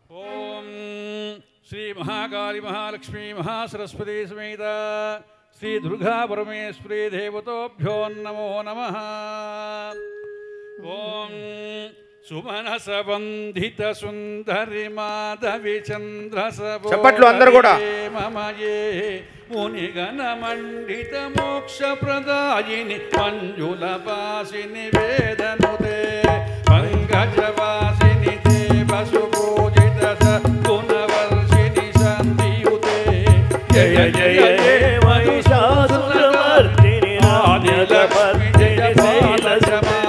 ఓం శ్రీ మహాకాళి మహాలక్ష్మీ మహాసరస్వతి సమేత శ్రీ దుర్గా పరమేశ్వరీ దేవతోభ్యో నమో నమః. ఓం సుమనసబంధిత సుందరి మాధవి చంద్రసభో చప్పట్లు అందరూ కూడా. మమయే మునిగణ మండిత మోక్ష ప్రదాయిని మంజుల వాసిని వేదనుదే పంకజవాసిని దేవ సుపూజిత గుణవర్షిణి శాంతియుతే జయ జయ మహిషాసురమర్దిని ఆదిలక్ష్మి జయ శైలజమా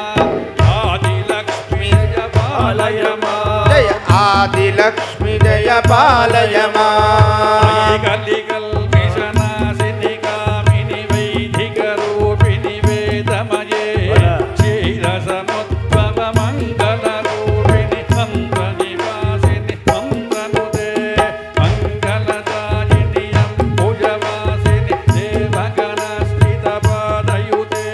ఆదిలక్ష్మి జయ పాలయమా జయ ఆదిలక్ష్మి జయ పాలయమా కలికల్మిషనాశిని కామిని వైదిక రూపిణి వేదమయే క్షీరసముద్భవ మంగళ రూపిణి మంత్ర నివాసిని మంత్రనుదే మంగళదాయిని అంబుజవాసిని దేవగణ స్థిత పాదయుతే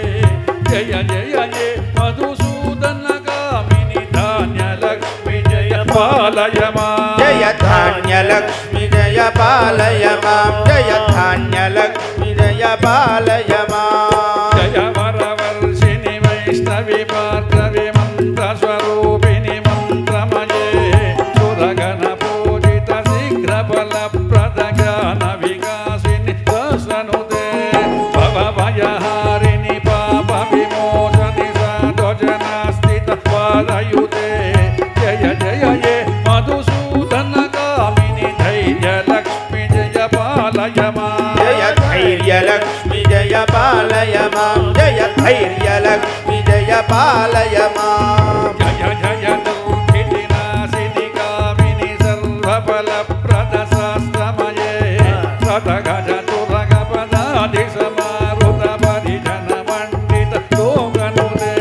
జయ జయ జయ మధుసూదన కామిని ధాన్యలక్ష్మి జయ పాలయమా జయ ధాన్యలక్ష్మి జయ పాలయమా జయ ధాన్యలక్ష్మి జయ పాలయమా జయ వరవర్షిణి వైష్ణవి భార్గవి మంత్రస్వరూపిణి మంత్రమయే సురగణ పూజిత శీఘ్ర ఫలప్రద జ్ఞాన వికాసిని దశనుదే భవభయహారిణి పాప విమోచని సాధుజన స్థిత పాదయుతే జయ జయ జయ మధుసూదన కామిని ధైర్యలక్ష్మి జయ పాలయమా జయ ధైర్యలక్ష్మి జయ పాలయమా జయ ధైర్యలక్ష్మి జయ పాలయమా జయ జయ దుర్భినాశిని కామిని సర్వఫలప్రద శాస్త్రమయే సతగజ తురగ పదాది సమారుత పరిజన మండిత లోకనుదే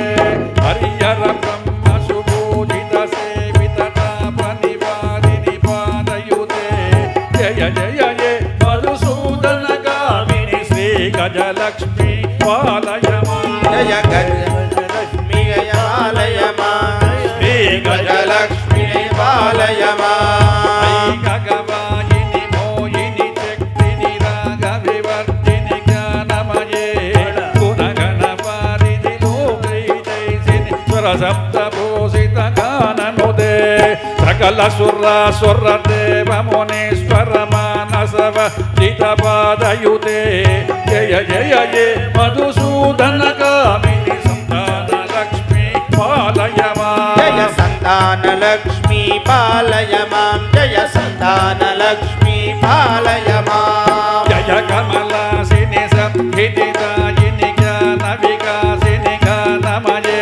హరిహర బ్రహ్మ సుపూజిత సేవిత తాప నివారిణి పాదయుతే జయ జయ జయ మధుసూదన కామిని శ్రీ గజలక్ష్మి పాలయమా జయ గజలక్ష్మి జయ పాలయమా శ్రీ గజలక్ష్మి జయ పాలయమా గగవాయిని మోయిని శక్తిని రాగ వివర్ధిని జ్ఞానమయే గుణగణ పారిధి లోకైతైసిని స్వరశబ్ద భూషిత గాననుదే సకల సుర దేవ మునీశ్వర మానసవ జిత పాదయుతే జయ జయ జయ మధుసూదన కామిని సంతాన లక్ష్మి పాలయమా జయ సంతానలక్ష్మి పాలయమా జయ సంతానలక్ష్మి పాలయమా జయ కమలాసిని సంహితాయిని జ్ఞాన వికాసిని గానమయే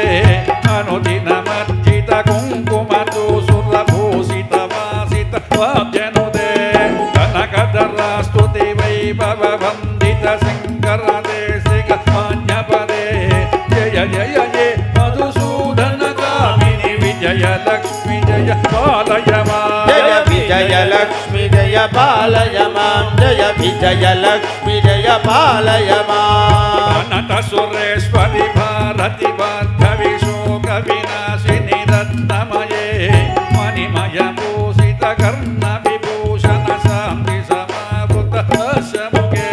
అనుదినమర్జిత కుంకుమతో సురభూషిత వాసిత వాద్యనుదే కనకధరాస్తుతి వైభవ వందిత శంకర దేశిక మాన్యపదే జయ జయ జయ మధుసూదన కామిని విజయలక్ష్మి జయ పాలయమా జయ విజయలక్ష్మి జయ పాలయమా జయ విజయలక్ష్మి జయ పాలయమా అనంత సురేశ్వరి భారతి భార్గవి శోక వినాశిని రత్నమయే మణిమయ భూషిత కర్ణ విభూషణ శాంతి సమావృత దశముఖే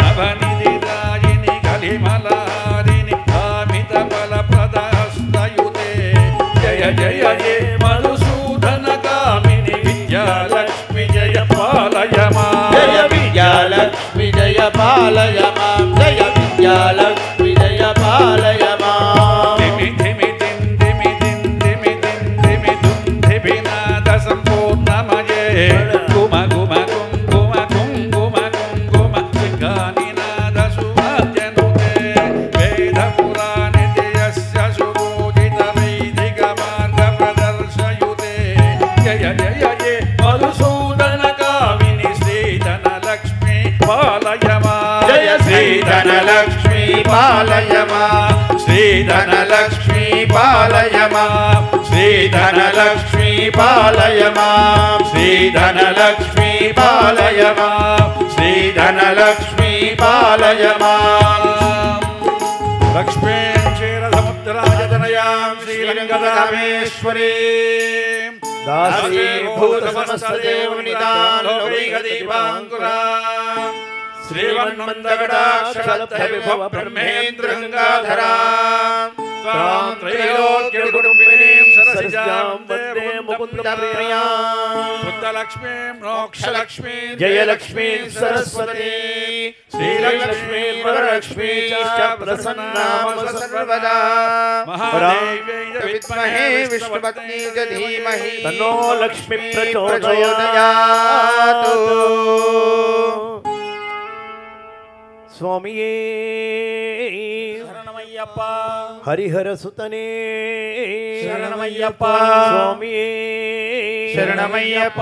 నవనిధిదాయిని కలిమలహారిణి కామిత ఫలప్రద హస్తయుతే జయ జయ జయ మధుసూదన కామిని విద్యాలక్ష్మి జయ పాలయమా జయ విద్యాలక్ష్మి జయ పాలయమా జయ విద్యాలక్ష్మి జయ పాలయమా ధిమి ధిమి ధిం ధిమి ధిం ధిమి ధిం ధిమి ధుం ధిమినాద సంపూర్ణమయే గుమ గుమ కుంకుమ కుంకుమ కుంకుమ శృంగానినాద సువాద్యనుతే వేద పురాణితి యస్య సుపూజిత వైదిక మార్గ ప్రదర్శయుతే జయ జయ జయ మధుసూదన కామిని శ్రీధనలక్ష్మి పాలయమా జయ శ్రీధనలక్ష్మి పాలయమా శ్రీధనలక్ష్మి పాలయమా శ్రీధనలక్ష్మి పాలయమా శ్రీధనలక్ష్మి పాలయమా శ్రీధనలక్ష్మి పాలయమా లక్ష్మీ క్షీరసముద్రాయ తనయాం శ్రీరంగదామేశ్వరీ దాసీభూత సమస్తదేవనిదానోగదీపాంకురా శ్రీమన్మందగడాక్షరత్థవిభవ బ్రహ్మేంద్రంగాధరా తాం త్రైలోక్యకుటుంబినీం సరసిజాం వందే ముకుందప్రియాం బుద్ధలక్ష్మీం మోక్షలక్ష్మీం జయలక్ష్మీం సరస్వతీ శ్రీలక్ష్మీం వరలక్ష్మీం చ ప్రసన్నామ సర్వదా మహాదేవ్యై విద్మహే విష్ణుపత్నీ చ ధీమహి తన్నో లక్ష్మీ ప్రచోదయాత్. స్వామియే శరణమయ్యప్ప హరిహర సుతనే శరణమయ్యప్ప స్వామియే శరణమయ్యప్ప.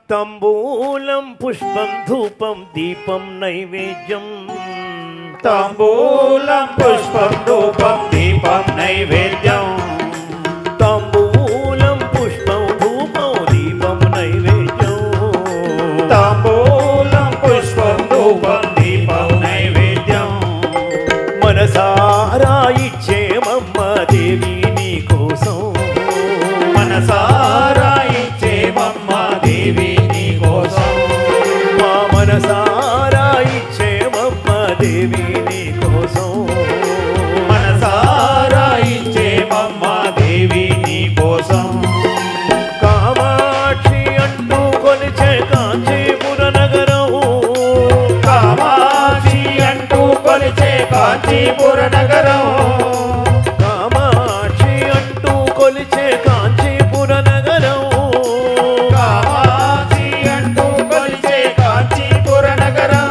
తాంబూలం పుష్పం ధూపం దీపం నైవేద్యం తాంబూలం పుష్పం ధూపం దీపం నైవేద్యం తాంబూలం పుష్పం ధూపం దీపం నైవేద్యం తాంబూలం పుష్పం ధూపం దీపం నైవేద్యం. మనసారా ఇచ్చేమమ్మ దేవి నీ కోసం మనసారా ఇచ్చేమమ్మ దేవి నీ కోసం మా మనసారా ఇచ్చేమమ్మ దేవి నీ కోసం మనసారా ఇచ్చేమమ్మ దేవి నీ కోసం. కామాక్షి అంటూ కొలిచే కాంచీపుర నగరం కామాక్షి అంటూ కొలిచే కాంచీపుర నగరం కామాక్షి అంటూ కొలిచే కాంచీపుర నగరం కామాక్షి అంటూ కొలిచే కాంచీపుర నగరం.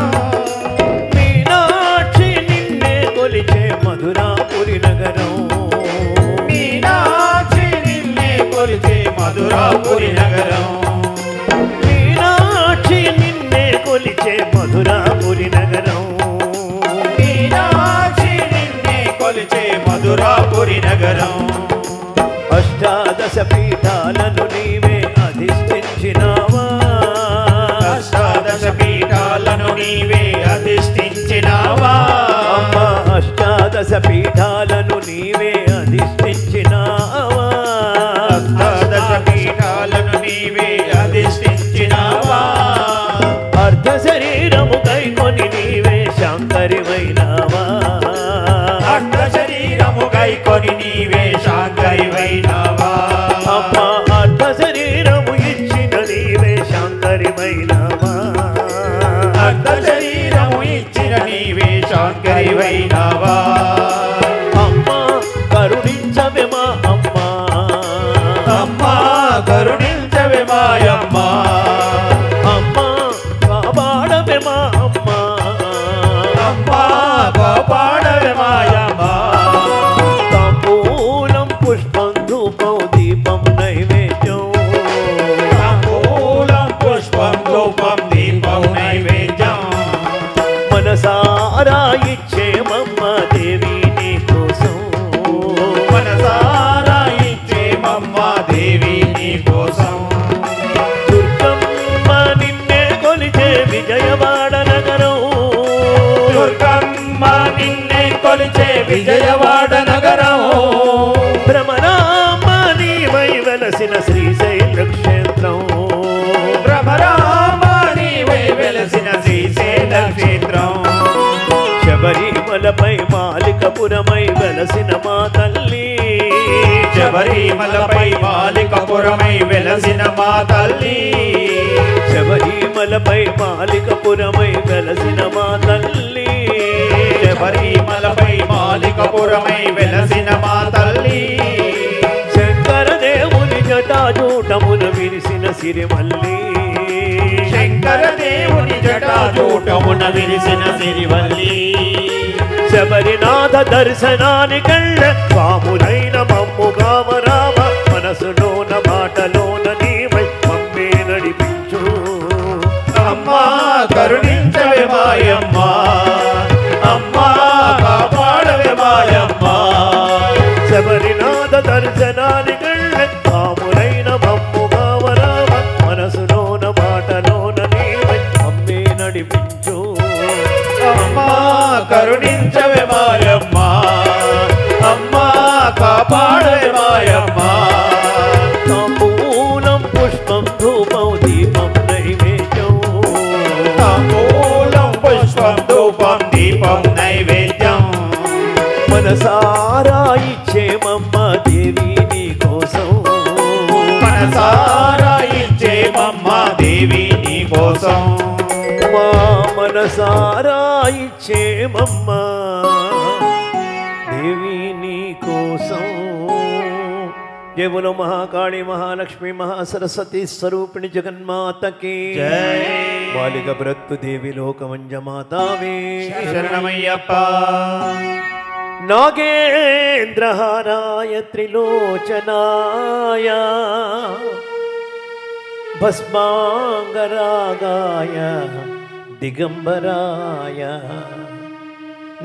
మీనాక్షి నిన్నే కొలిచే మధురాపురి నగరం మీనాక్షి నిన్నే కొలిచే మధురాపురి నగరం మీనాక్షి నిన్నే కొలిచే మధురాపురి నగరం మీనాక్షి నిన్నే కొలిచే మధురాపురి నగరం. అష్టాదశ పీఠాలను నీవే అధిష్ఠించినావా అష్టాదశ పీఠాలను నీవే అధిష్ఠించినావా అమ్మా అష్టాదశ పీఠాలను నీవే అధిష్ఠించినావా అష్టాదశ పీఠాలను నీవే అధిష్ఠించినావా. అర్ధ శరీరము కైకొని నీవే శాంకరివైనావా అర్ధ శరీరము కైకొని నీవే శాంకరివైనావా అమ్మా అర్ధ శరీరము ఇచ్చిన నీవే శాంకరివైనావా అర్ధ శరీరము ఇచ్చిన నీవే శాంకరివైనావా. అమ్మా కరుణించవే మా అమ్మా అమ్మా కరుణించవే మాయమ్మా అమ్మా కాపాడవే మా అమ్మా అమ్మా కాపాడవే మాయమ్మా. తాంబూలం పుష్పం ధూపం దీపం నైవేద్యం తాంబూలం పుష్పం ధూపం దీపం నైవేద్యం. మనసారా ఇచ్చేమమ్మ దేవి నీ కోసం మనసారా ఇచ్చేమమ్మ దేవి నీ కోసం. దుర్గమ్మ నిన్నే కొలిచే విజయవాడ నగరం దుర్గమ్మ నిన్నే కొలిచే విజయవాడ నగరం భ్రమరామ నీవై వెలసిన శ్రీశైల క్షేత్రం భ్రమరామ నీవై వెలసిన శ్రీశైల క్షేత్రం. శబరిమలపై మాలికపురమై వెలసిన మా తల్లి శబరిమలపై మాలికపురమై వెలసిన మా తల్లి శబరిమలపై మాలికపురమై వెలసిన మా తల్లి శబరిమలపై మాలికపురమై వెలసిన మా తల్లి. శంకర దేవుని జటాజూటమున విరిసిన సిరిమల్లి శంకర దేవుని జటాజూటమున విరిసిన సిరివల్లి. శబరినాథ దర్శనానికెళ్ళ స్వాములైన మమ్ముగామ రామ మనసులోన మాటలోన నీవై మమ్మే నడిపించు అమ్మా కరుణించవే మాయమ్మా అమ్మా కాపాడవే మాయమ్మా. శబరినాథ దర్శనానికెళ్ళ స్వాములైన మమ్ముగామ రామ మనసులోన మాటలోన నీవై మమ్మే నడిపించు అమ్మా కరుణించవే మాయమ్మా అమ్మా కాపాడవే మాయమ్మా. మనసారా ఇచ్చేమమ్మ దేవి నీ కోసం మనసారా ఇచ్చేమమ్మ దేవి నీ కోసం మా మనసారా ఇచ్చేమమ్మ దేవి నీ కోసం जय बोलो महाकाली महालक्ष्मी महासरस्वती स्वरूपिणी जगन्माता की जय बालिक ब्रत्तु देवी लोकवंज मातावे शरणमय्यप्पा नागेन्द्रहाराय त्रिलोचनाय भस्मांगरागाय दिगंबराय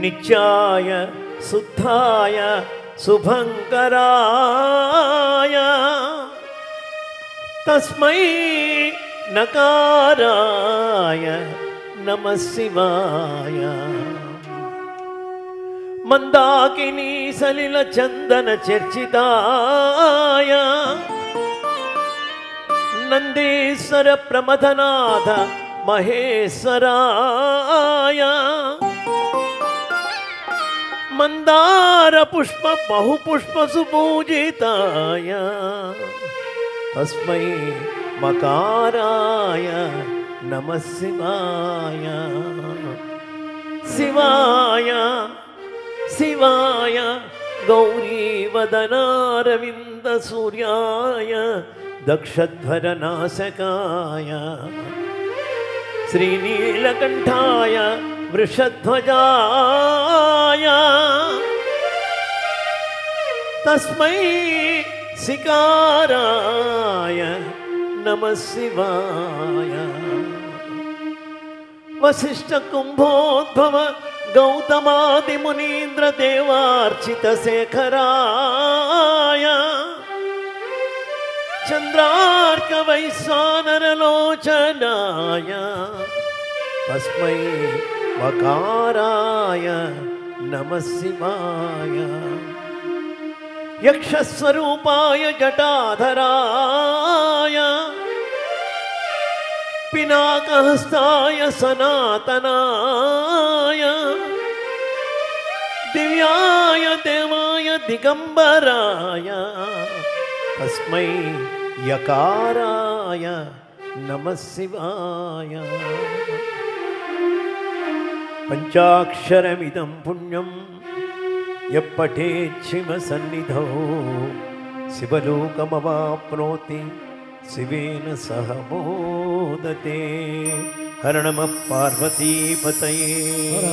नित्याय शुद्धाय शुभंकराय तस्मै नकाराय नमः शिवाय मंदाकिनी सलिल चंदन चर्चिताय नंदीश्वर प्रमथनाथ महेश्वराय मंदार पुष्प बहुपुष्प सुपूजिताय तस्मै मकाराय नमः शिवाय शिवाय शिवाय गौरीवदनारविन्द सूर्याय दक्षध्वरनाशकाय श्रीनीलकण्ठाय वृषध्वजाय तस्मै सिकाराय नमः शिवाय वसिष्ठ कुंभोद्भव गौतमादि मुनीन्द्र देवार्चित शेखराय चंद्रार्क वैश्वानरलोचनाय तस्मै वकाराय नमः शिवाय यक्षस्वरूपाय जटाधराय पिनाकहस्ताय सनातनाय दिव्याय देवाय दिगंबराय तस्मै यकाराय नमः शिवाय पंचाक्षरमिदं पुण्यं यप्पठेत् शिवसन्निधौ शिवलोकमवाप्नोति शिवेन सह मोदते हर नमः पार्वतीपतये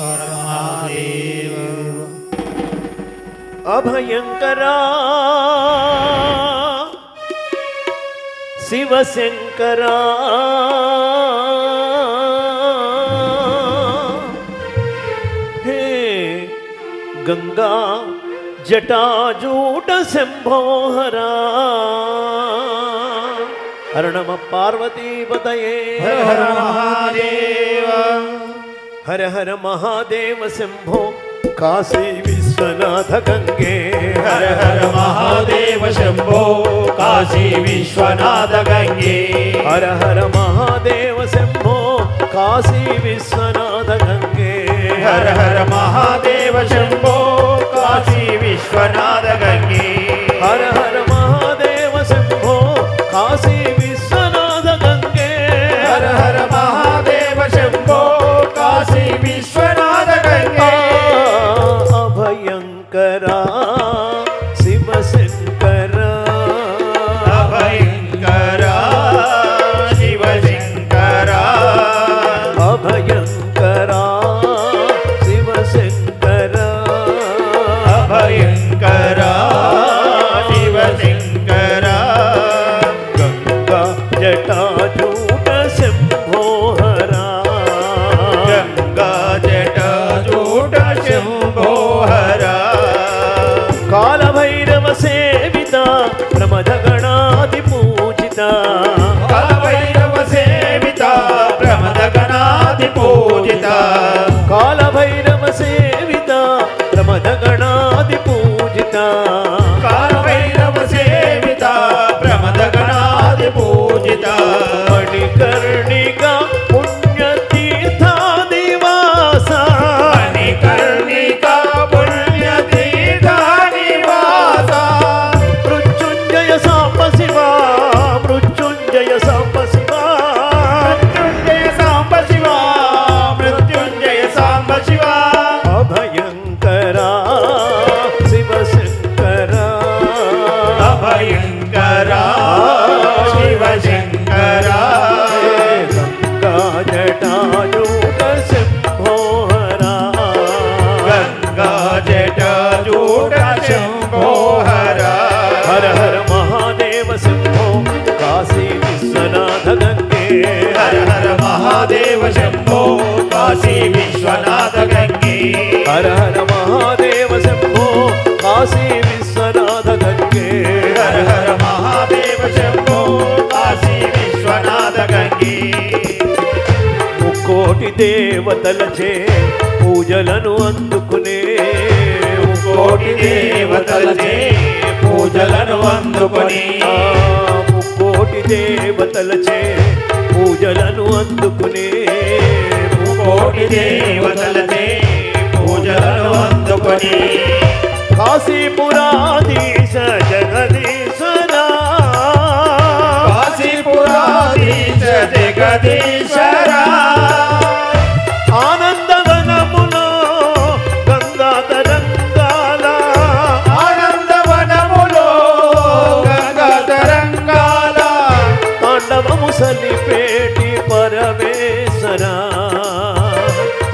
हर महादेव अभयंकरा शिवशंकरा हे गंगा जटाजूट शंभो हरा हर नमः पार्वतीपतये हर हर महादेव हर हर महादेव शंभो काशी विश्वनाथ गंगे हर हर महादेव शंभो काशी विश्वनाथ गंगे हर हर महादेव शंभो काशी विश्वनाथ गंगे हर हर महादेव शंभो काशी विश्वनाथ गंगे हर हर महादेव शंभो काशी विश्वनाथ गंगे हर हर महादेव शंभो काशी विश्वनाथ गंगे अभयंकरा शिवशंकरा अभयंकरा शिवशंकरा अभयंकरा शिवशंकरा अभयंकरा शिवशंकरा गंगा जटाजूट शंभो हरा गंगा जटाजूट शंभो हरा काल भैरव सेविता प्रमद गणादि पूजिता कालभैरव सेविता प्रमद गणादि पूजिता काल भैरव सेविता प्रमद गणादि पूजिता कालभैरव सेविता प्रमद गणादि पूजिता मणिकर्णिका पुण्यतीर्थादिवासा मणिकर्णिका पुण्यतीर्थादिवासा కోటి దేవతలచే పూజలను అందుకునే కోటి దేవతలచే పూజలను అందుకొని కోటి దేవతలచే పూజలను అందుకునే కోటి దేవతలచే పూజలను అందుకొని కాశీపురాధీశ జగదీశ్వరా కాశీపురాధీశ జగదీశ్వరా ఆనందవనములో గంగా తరంగాల ఆనందవనములో గంగా తరంగాల తాండవము సలిపేటి పరమేశ్వరా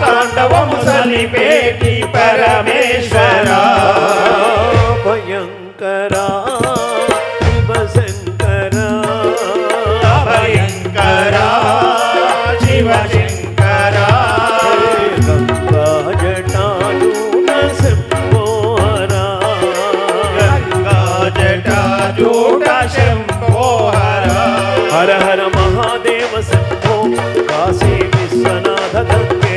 తాండవము సలిపేటి పరమేశ్వరా భయంకరా శివశంకరా భయంకరా శివశంకరా గంగా జటాజూట శంభోహరా గంగా జటాజూట శంభోహరా హర హర మహాదేవ శంభో కాశీ విశ్వనాథ గంగే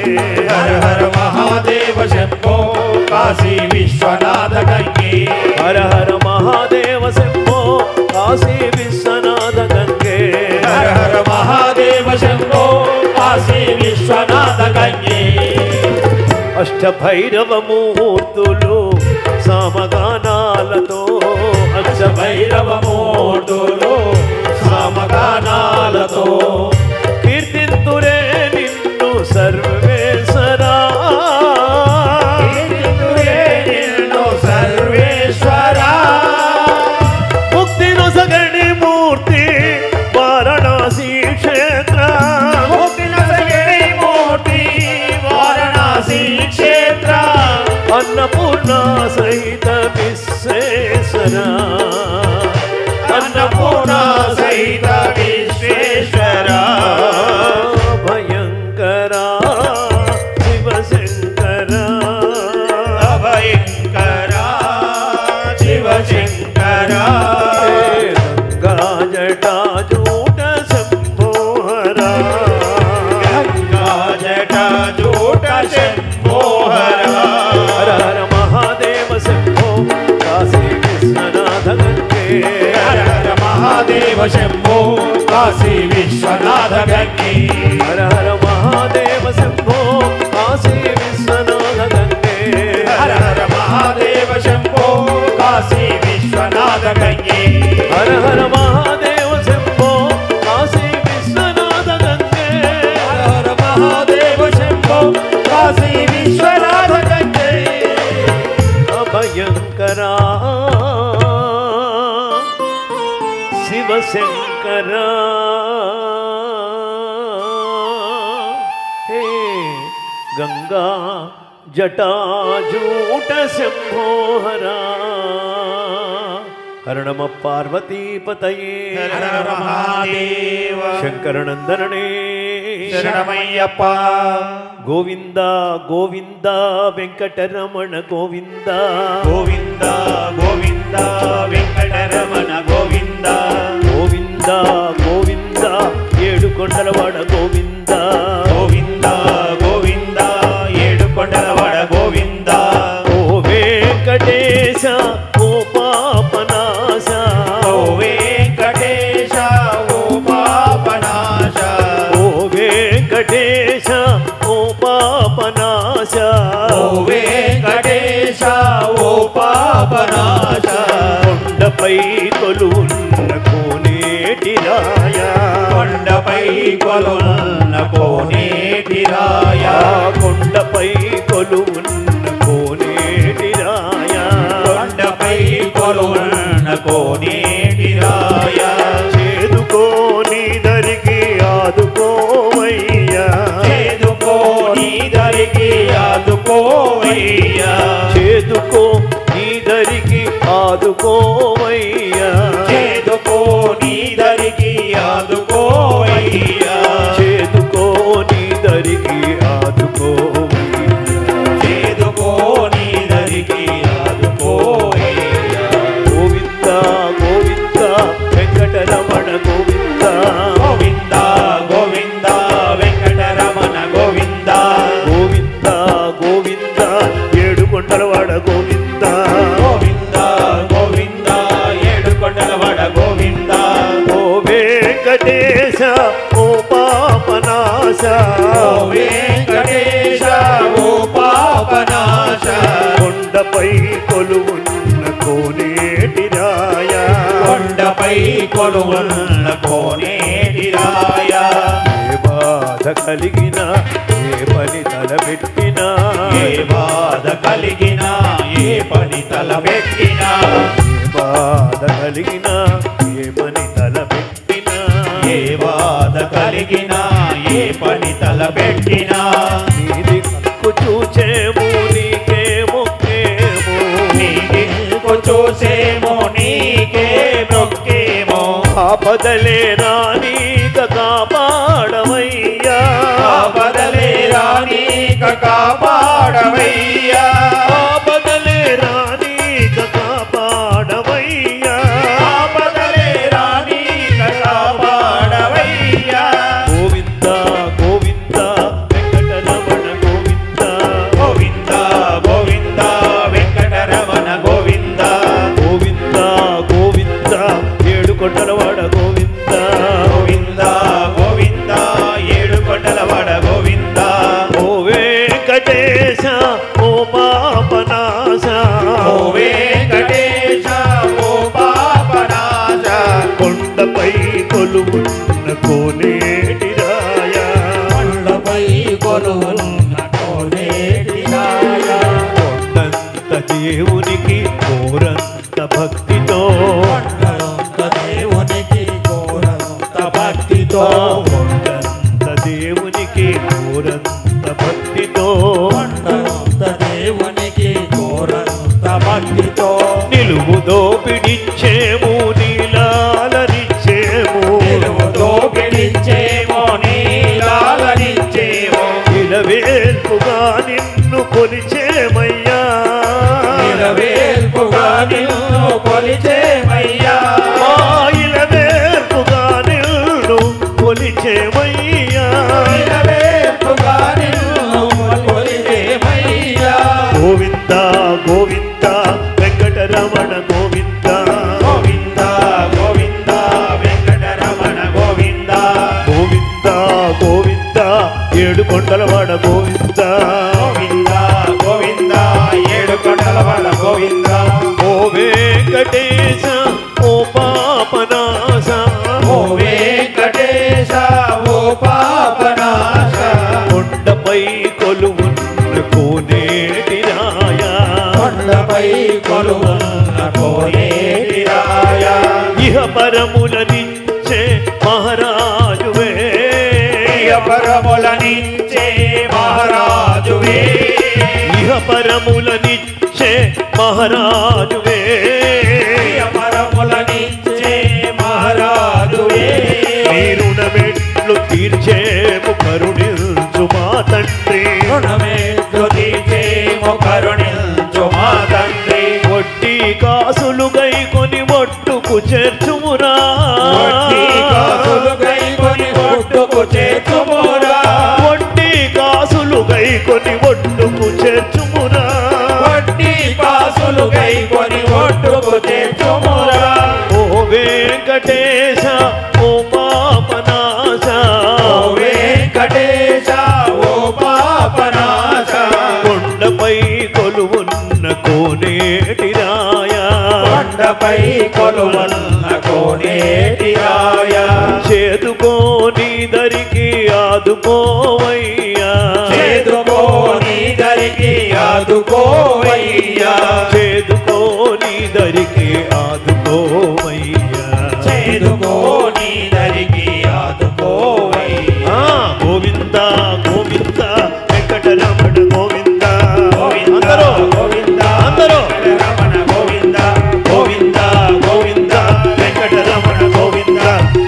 హర హర మహాదేవ శంభో కాశీ విశ్వనాథ గంగే హర హర మహాదేవ శంభో కాశీ విశ్వనాథ గంగే హర హర మహాదేవ శంభో కాశీ విశ్వనాథ గంగే అష్టభైరవ మూర్తులు సామగానాలతో భైరవ మూర్తులు సామగానాలతో కీర్తింతురే నిన్ను సర్వేశ్వరా నిన్ను సర్వేశ్వరా ముక్తి నొసగని మూర్తి వారణాసి క్షేత్ర మూర్తి వారణాసి క్షేత్ర అన్నపూర్ణ సహిత విశ్వేశ్వరా అన్నపూర్ణ సహిత విశ్వేశ్వరా భయంకరా శివశంకరా భయంకరా శివశంకరా గంగా జటాజూట శంభోహరా గంగా జటాజూట శంభోహరా హర హర మహాదేవ శంభో కాశీ విశ్వనాథ గంగే హర హర మహాదేవ శంభో కాశీ విశ్వనాథ గంగే హర హర మహాదేవ శంభో కాశీ విశ్వనాథ గంగే హర హర మహాదేవ శంభో కాశీ విశ్వనాథ గంగే హర హర మహాదేవ శంభో కాశీ విశ్వనాథ గంగే హర హర మహాదేవ శంభో కాశీ విశ్వనాథ గంగే అభయంకరా శివశంకరా హే గంగా జటాజూట శంభోహరా హర నమ పార్వతీపతయే హర హర మహాదేవ శంకరనందననే శరణమయ్యప్ప గోవింద గోవింద వెంకటరమణ గోవింద గోవింద గోవింద వెంకటరమణ గోవింద గోవింద గోవింద ఏడు కొండలవాడ గోవింద గోవింద గోవింద ఏడు కొండలవాడ గోవింద ఓ వెంకటేశ ఓ పాపనాశ ఓ వెంకటేశ ఓ పాపనాశ ఓ వెంకటేశ ఓ పాపనాశ ఓ వెంకటేశ ఓ పాపనాశ కొండపై కొలువున్న కోనేటి రాయ కొండపై కొలున్న కోనేటి రాయ కొండపై కొలువున్న కోనేటి రాయ కొండపై కొలున్న కోనేటి రాయ చేదుకోని దరికి ఆదుకోవయ్యా చేదుకో నీ దరికి ఆదుకోవయ్యా చేదుకో నీ దరికి ఆదుకోవయ్యా చేదుకో నీ దరికి ఆదుకోవయ్యా చేదుకో నీ దరికి ఆదుకోవయ్యా చేదుకో నీ దరికి ఆదుకోవయ్యా గోవింద గోవింద వెంకటరమణ గోవింద గోవింద గోవింద వెంకటరమణ గోవింద ఓ పాపనాశ ఓ వెంకటేశ ఓ పాపనాశ కొండపై కొలువున్న కోనేటి రాయ కొండపై కొలువున్న కోనేటి రాయ ఏ బాధ కలిగినా ఏ పని తలపెట్టినా ఏ బాధ కలిగినా ఏ పని తలపెట్టినా ఏ బాధ కలిగినా ఏ పని తలపెట్టినా ఏ బాధ కలిగినా ఏ పని తలపెట్టినా నీ దిక్కు చూచేమో నీకే మొక్కేమో నీ దిక్కు చూసేమో నీకే మొక్కేమో ఆపదలే రానీక కాపాడవయ్యా ఆపదలే రానీక కాపాడవయ్యా ఆపదలే రానీక కాపాడవయ్యా ఆపదలే రానీక కాపాడవయ్యా గోవింద గోవింద వెంకటరమణ గోవింద గోవింద గోవింద వెంకటరమణ గోవింద గోవింద గోవింద ఏడు కొండలవాడ గోవింద గోవింద గోవింద ఏడు కొండలవాడ గోవింద ఓ వెంకటేశ ఓ పాపనాశ ఓ వెంకటేశ ఓ పాపనాశ కొండపై కొలువున్న కోనేటి రాయ కొండపై కొలువున్న కోనేటి రాయ కొండంత దేవునికి కోరంత భక్తితో కొండంత దేవునికి కోరంత భక్తితో కొండంత దేవునికి కోరంత భక్తితో కొండంత దేవునికి కోరంత భక్తితో నిలువుదో పిడిచ్చేము నీలాలనిచ్చేము నిలువుతో పిలిచేమో నీలాలనిచ్చేమో ఇలవేల్పుగా నిన్ను కొలిచేమయ్యా నిలవేల్పుగా నిన్ను కొలిచేమయ్యా మా ఇలవేల్పుగా నిన్ను కొలిచేమయ్యా నిలవేల్పుగా నిన్ను కొలిచేమయ్యా గోవింద గోవింద వెంకటరమణ గోవింద గోవింద గోవింద వెంకటరమణ గోవింద గోవింద గోవింద ఏడు కొండలవాడ గోవింద గోవింద గోవింద ఏడు కొండలవాడ గోవింద ఓ వెంకటేశ ఓ పాపనాశ ఓ వెంకటేశ ఓ పాపనాశ కొండపై కొలువున్న కోనేటి రాయ కొండపై కొలువున్న కోనేటి రాయ ఇహ పరములనిచ్చే మహారాజువే పరములనిచ్చే మహారాజువే ఇహ పరములనిచ్చే మహారాజువే పరములనిచ్చే మహారాజువే నీ రుణమెట్లు తీర్చేము కరుణించు మా తండ్రి రుణమేట్లు తీర్చేమో కరుణించు మా తండ్రి వడ్డీ కాసులు గైకొని ఒట్టుకు చేర్చుమురా వడ్డీ కాసులు గైకొని ఒట్టుకు చేర్చుమురా వడ్డీ కాసులు గైకొని ఒట్టుకు చేర్చుమురా వడ్డీ కాసులు గైకొని ఒట్టుకు చేర్చుమురా ఓ వెంకటేశ ఓ పాపనాశ ఓ వెంకటేశ ఓ పాపనాశ కొండపై కొలువున్న కోనేటి రాయ కొండపై కొలువన్న కోనేటి రాయ చేదుకోని దరికి ఆదుకోవయ్యా చేదుకోని దరికి ఆదుకోవయ్యా చేదుకోని దరికి ఆదుకోవయ్యా చేదుకోని దరికి ఆదుకోవయ్యా గోవింద గోవింద వెంకటరమణ గోవింద అందరూ గోవింద అందరూ రమణ గోవింద గోవింద గోవింద వెంకటరమణ గోవింద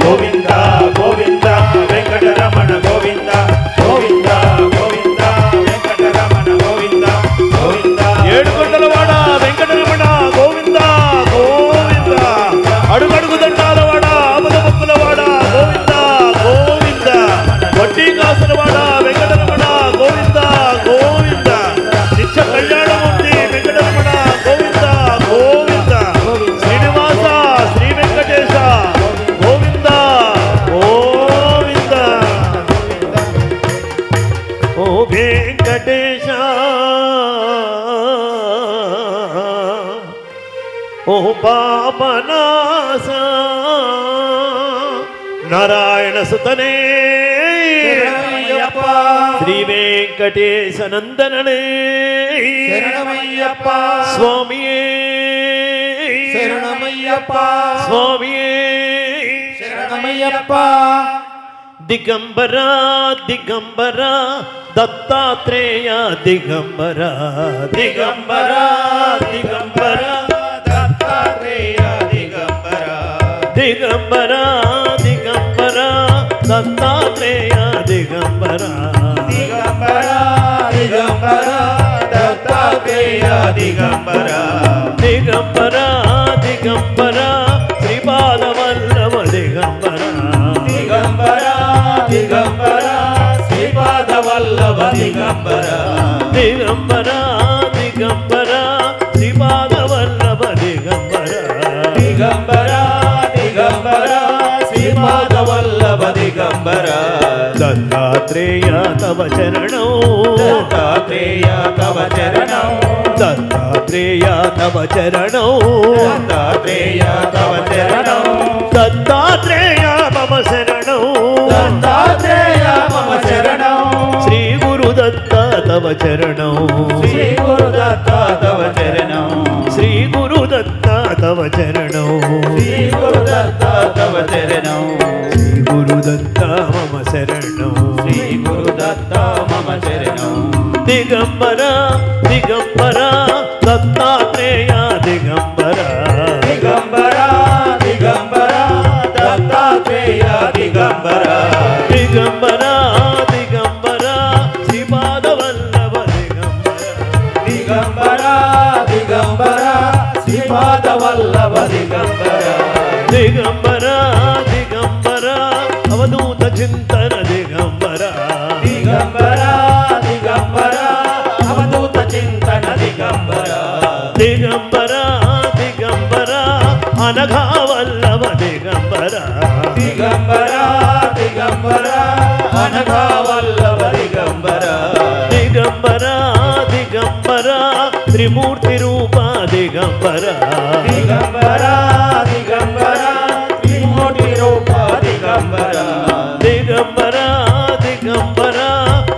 గోవింద గోవింద వెంకటరమణ గోవింద గోవింద గోవింద వెంకటరమణ గోవింద గోవింద ఏడు కొండలవాడ వెంకటరమణ గోవింద గోవింద అడుగడుగు దండాలవాడ ఆపద ముక్కులవాడ గోవింద గోవింద వడ్డీ కాసులవాడ వెంకటరమణ గోవింద గోవింద నిత్య కళ్యాణమూర్తి వెంకటరమణ గోవింద గోవింద శ్రీనివాస శ్రీ వెంకటేశ గోవింద పాపనాశ నారాయణ సుతనే శరణమయ్యప్ప శ్రీ వెంకటేశ నందననే శరణమయ్యప్ప స్వామియే శరణమయ్యప్ప స్వామియే శరణమయ్యప్ప దిగంబర దిగంబర దత్తాత్రేయ దిగంబర దిగంబర దిగంబర దత్తాత్రేయ దిగంబర దిగంబర దిగంబర దత్తాత్రేయ దిగంబర దిగంబర దిగంబర దత్తాత్రేయ దిగంబర దిగంబర దిగంబర శ్రీపాదవల్లభ దిగంబర దిగంబర దిగంబర శ్రీపాదవల్లభ దిగంబర దిగంబర దిగంబర శ్రీపాదవల్లభ దిగంబర దిగంబర దిగంబర శ్రీపాదవల్లభ దిగంబర దత్తాత్రేయ తవ చరణం దత్తాత్రేయ తవ చరణం దత్తాత్రేయ తవ చరణం దత్తాత్రేయ తవ చరణం దత్తాత్రేయ మమ శరణం దత్తాత్రేయ మమ శరణం శ్రీ గురు దత్త తవ చరణం శ్రీ గురు దత్త తవ చరణం శ్రీ గురు దత్త తవ చరణం శ్రీ గురు దత్త తవ చరణం శ్రీ గురు దత్త మమ శరణం శ్రీ గురు దత్త మమ చరణం దిగంబర దిగంబర దత్తాత్రేయ దిగంబర దిగంబర దిగంబర దత్తాత్రేయ దిగంబర దిగంబర దిగంబర శ్రీపాదవల్లభ దిగంబర దిగంబర దిగంబర శ్రీపాదవల్లభ దిగంబర దిగంబర దిగంబర అవధూత చింతన దిగంబర దిగంబర దిగంబర అవధూత చింతన దిగంబర దిగంబర దిగంబర అనఘావల్లభ దిగంబర దిగంబర దిగంబర అనఘావల్లభ దిగంబర దిగంబర దిగంబర త్రిమూర్తి రూప దిగంబర దిగంబర దిగంబర త్రిమూర్తి రూప దిగంబర దిగంబర దిగంబర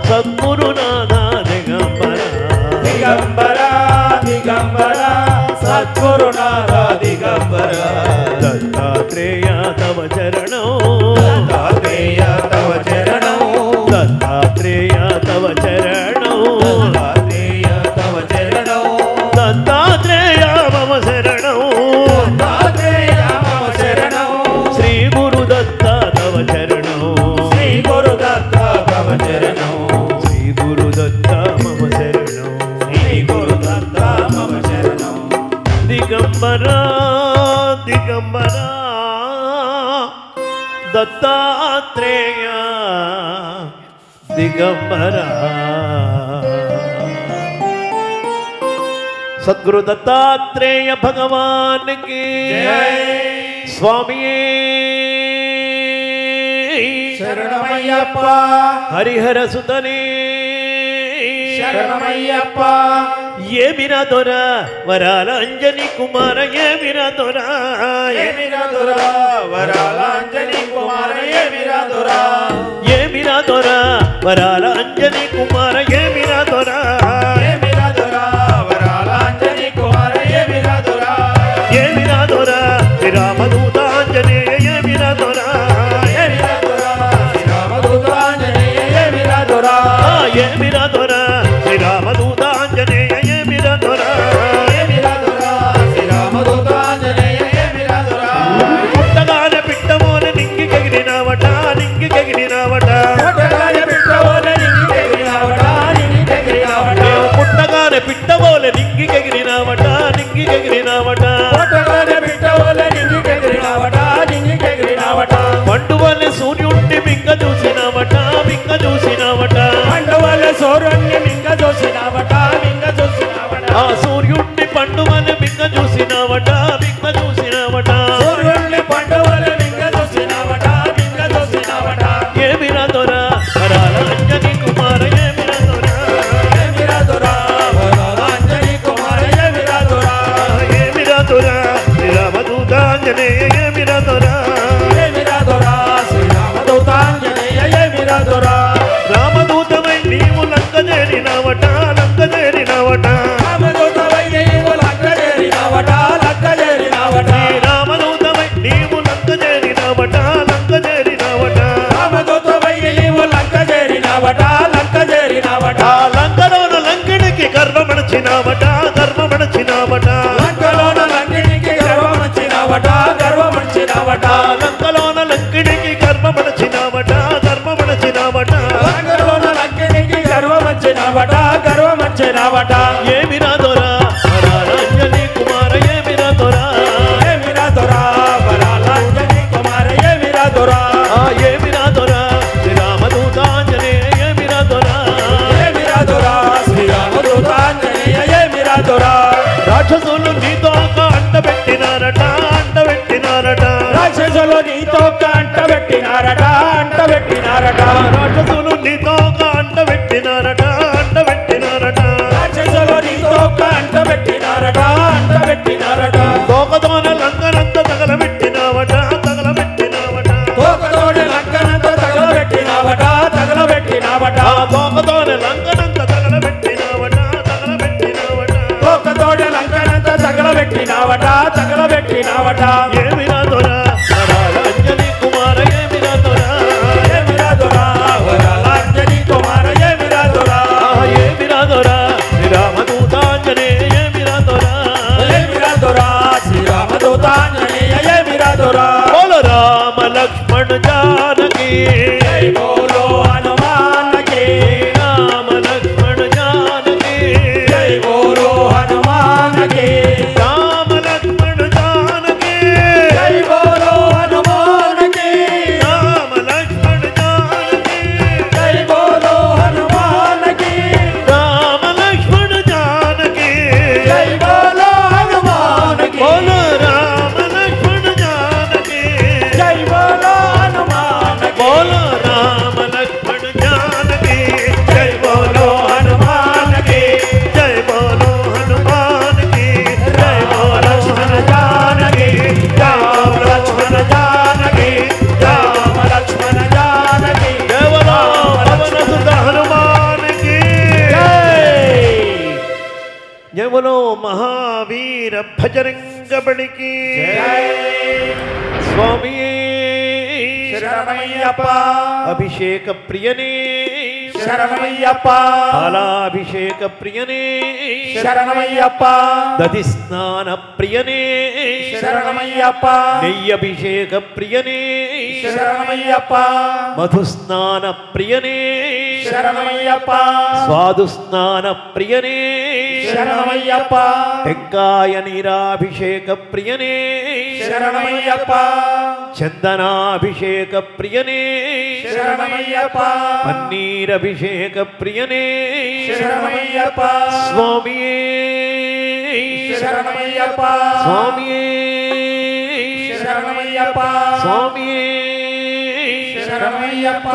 సద్గురునాథ దిగంబర దిగంబర దిగంబర సద్గురునాథ దిగంబర దత్తాత్రేయ తవ చరణం దత్తాత్రేయ తవ చరణం దత్తాత్రేయ తవ చరణం దత్తాత్రేయ తవ చరణం దత్తాత్రేయ మమ శరణం దత్తాత్రేయ మమ శరణం శ్రీ గురు దత్త తవ చరణం శ్రీ గురు దత్త తవ చరణం శ్రీ గురు దత్త మమ శరణం శ్రీ గురు దత్త మమ శరణం దిగంబర దిగంబర దత్తాత్రేయ దిగంబర సద్గురు దత్తాత్రేయ భగవాన్ కి స్వామియే శరణమయ్యప్ప హరిహర సుతనే శరణమయ్యప్ప ఏమిరా దొర వరాల అంజని కుమార ఏమిరా దొర ఏమిరా దొర వరాల అంజని కుమార ఏమిరా దొర ఏమిరా దొర వరాల అంజని కుమార ఏమిరా దొర ఏమిరా దొర వరాల అంజని కుమార ఏమిరా దొర ఏమిరా దొర శ్రీరామదూత ఆంజనేయ ఏమిరా దొర ఏమిరా దొర శ్రీరామదూత ఆంజనేయ ఏమిరా దొర ఏమిరా దొర శ్రీరామదూత ఆంజనేయ ఏమిరా దొర ఏమిరా దొర శ్రీరామదూత ఆంజనేయ ఏమిరా దొర పుట్టగానే పిట్టమోన నింగికెగిరినావట నింగికెగిరినావట పుట్టగానే పిట్టమోన నింగికెగిరినావట గర్వమణచినావట గర్వమణచినావట లంకలోన లంకినికి గర్వమణచినావట గర్వమణచినావట లంకలోన లంకినికి గర్వమణచినావట గర్వమణచినావట లంకలోన లంకినికి గర్వమణచినావట గర్వమణచినావట ఏమిరా దొరా వరాలాంజని కుమార ఏమిరా దొరా ఏమిరా దొరా వరాలాంజని కుమార ఏమిరా దొరా ఏమిరా దొరా శ్రీరామదూతాంజనేయ ఏమిరా దొరా ఏమిరా దొరా శ్రీరామదూతాంజనేయ ఏమిరా దొరా రాక్షసులు నీతో ఒక అంటబెట్టినారట అంటబెట్టినారట రాక్షసులు నీతో అంటబెట్టినారట అంటబెట్టినారట రాక్షసులు నీతో ఒక అంటబెట్టినారట అంటబెట్టినారట రాక్షసులు నీతో అంటబెట్టినారట అంటబెట్టినారట తోకతోన లంకనంత తగలబెట్టినావట తగలబెట్టినావట తోకతోనే లంకనంత తగలబెట్టినావట తగలబెట్టినావట తోకతోన లంకనంత తగలబెట్టినావట తగలబెట్టినావట తోకతోనే లంకనంత తగలబెట్టినావట తగలబెట్టినావట ఏమిరా దొరా వరాలాంజని కుమార ఏమిరా దొరా ఏమిరా దొరా వరాలాంజని కుమార ఏమిరా దొరా ఏమిరా దొరా శ్రీరామదూతాంజనేయ ఏమిరా దొరా ఏమిరా దొరా శ్రీరామదూతాంజనేయ ఏమిరా దొరా బోల రామ లక్ష్మణ జానకి జై బోలో హనుమానకి రామ లక్ష్మణ జానకి జై బోలో హనుమానకి రామ లక్ష్మణ జానకి జై బోలో హనుమానకి రామ లక్ష్మణ జానకి జై బోలో హనుమానకి రామ లక్ష్మణ జానకి జై బోలో హనుమానకి బోల రామ లక్ష్మణ జానకి జై బోలో హనుమానకి బోల రామ లక్ష్మణ జానకి జై బోలో హనుమానకి జై బోలో హనుమాన్కి జై బోలో లక్ష్మణ జానకి రామ లక్ష్మణ జానకి రామ లక్ష్మణ జానకి దేవలో పవన సుత హనుమాన్కి జై జవలో మహావీర భజరంగ బడికి జై స్వామి శరణమయ్యప్ప అభిషేక ప్రియనే శరణమయ్యప్ప పాలాభిషేక ప్రియనే శరణమయ్యప్ప దధి స్నాన ప్రియనే శరణమయ్యప్ప నెయ్యభిషేక ప్రియనే శరణమయ్యప్ప మధు స్నాన ప్రియనే శరణమయ్యప్ప స్వాదు స్నాన ప్రియనే శరణమయ్యప్ప టెంకాయ నీరాభిషేక ప్రియనే శరణమయ్యప్ప చందనాభిషేక ప్రియనే శరణమయ్యప్ప పన్నీరభిషేక ప్రియనే శరణమయ్యప్ప స్వామియే శరణమయ్యప్ప స్వామియే శరణమయ్యప్ప స్వామియే శరణమయ్యప్ప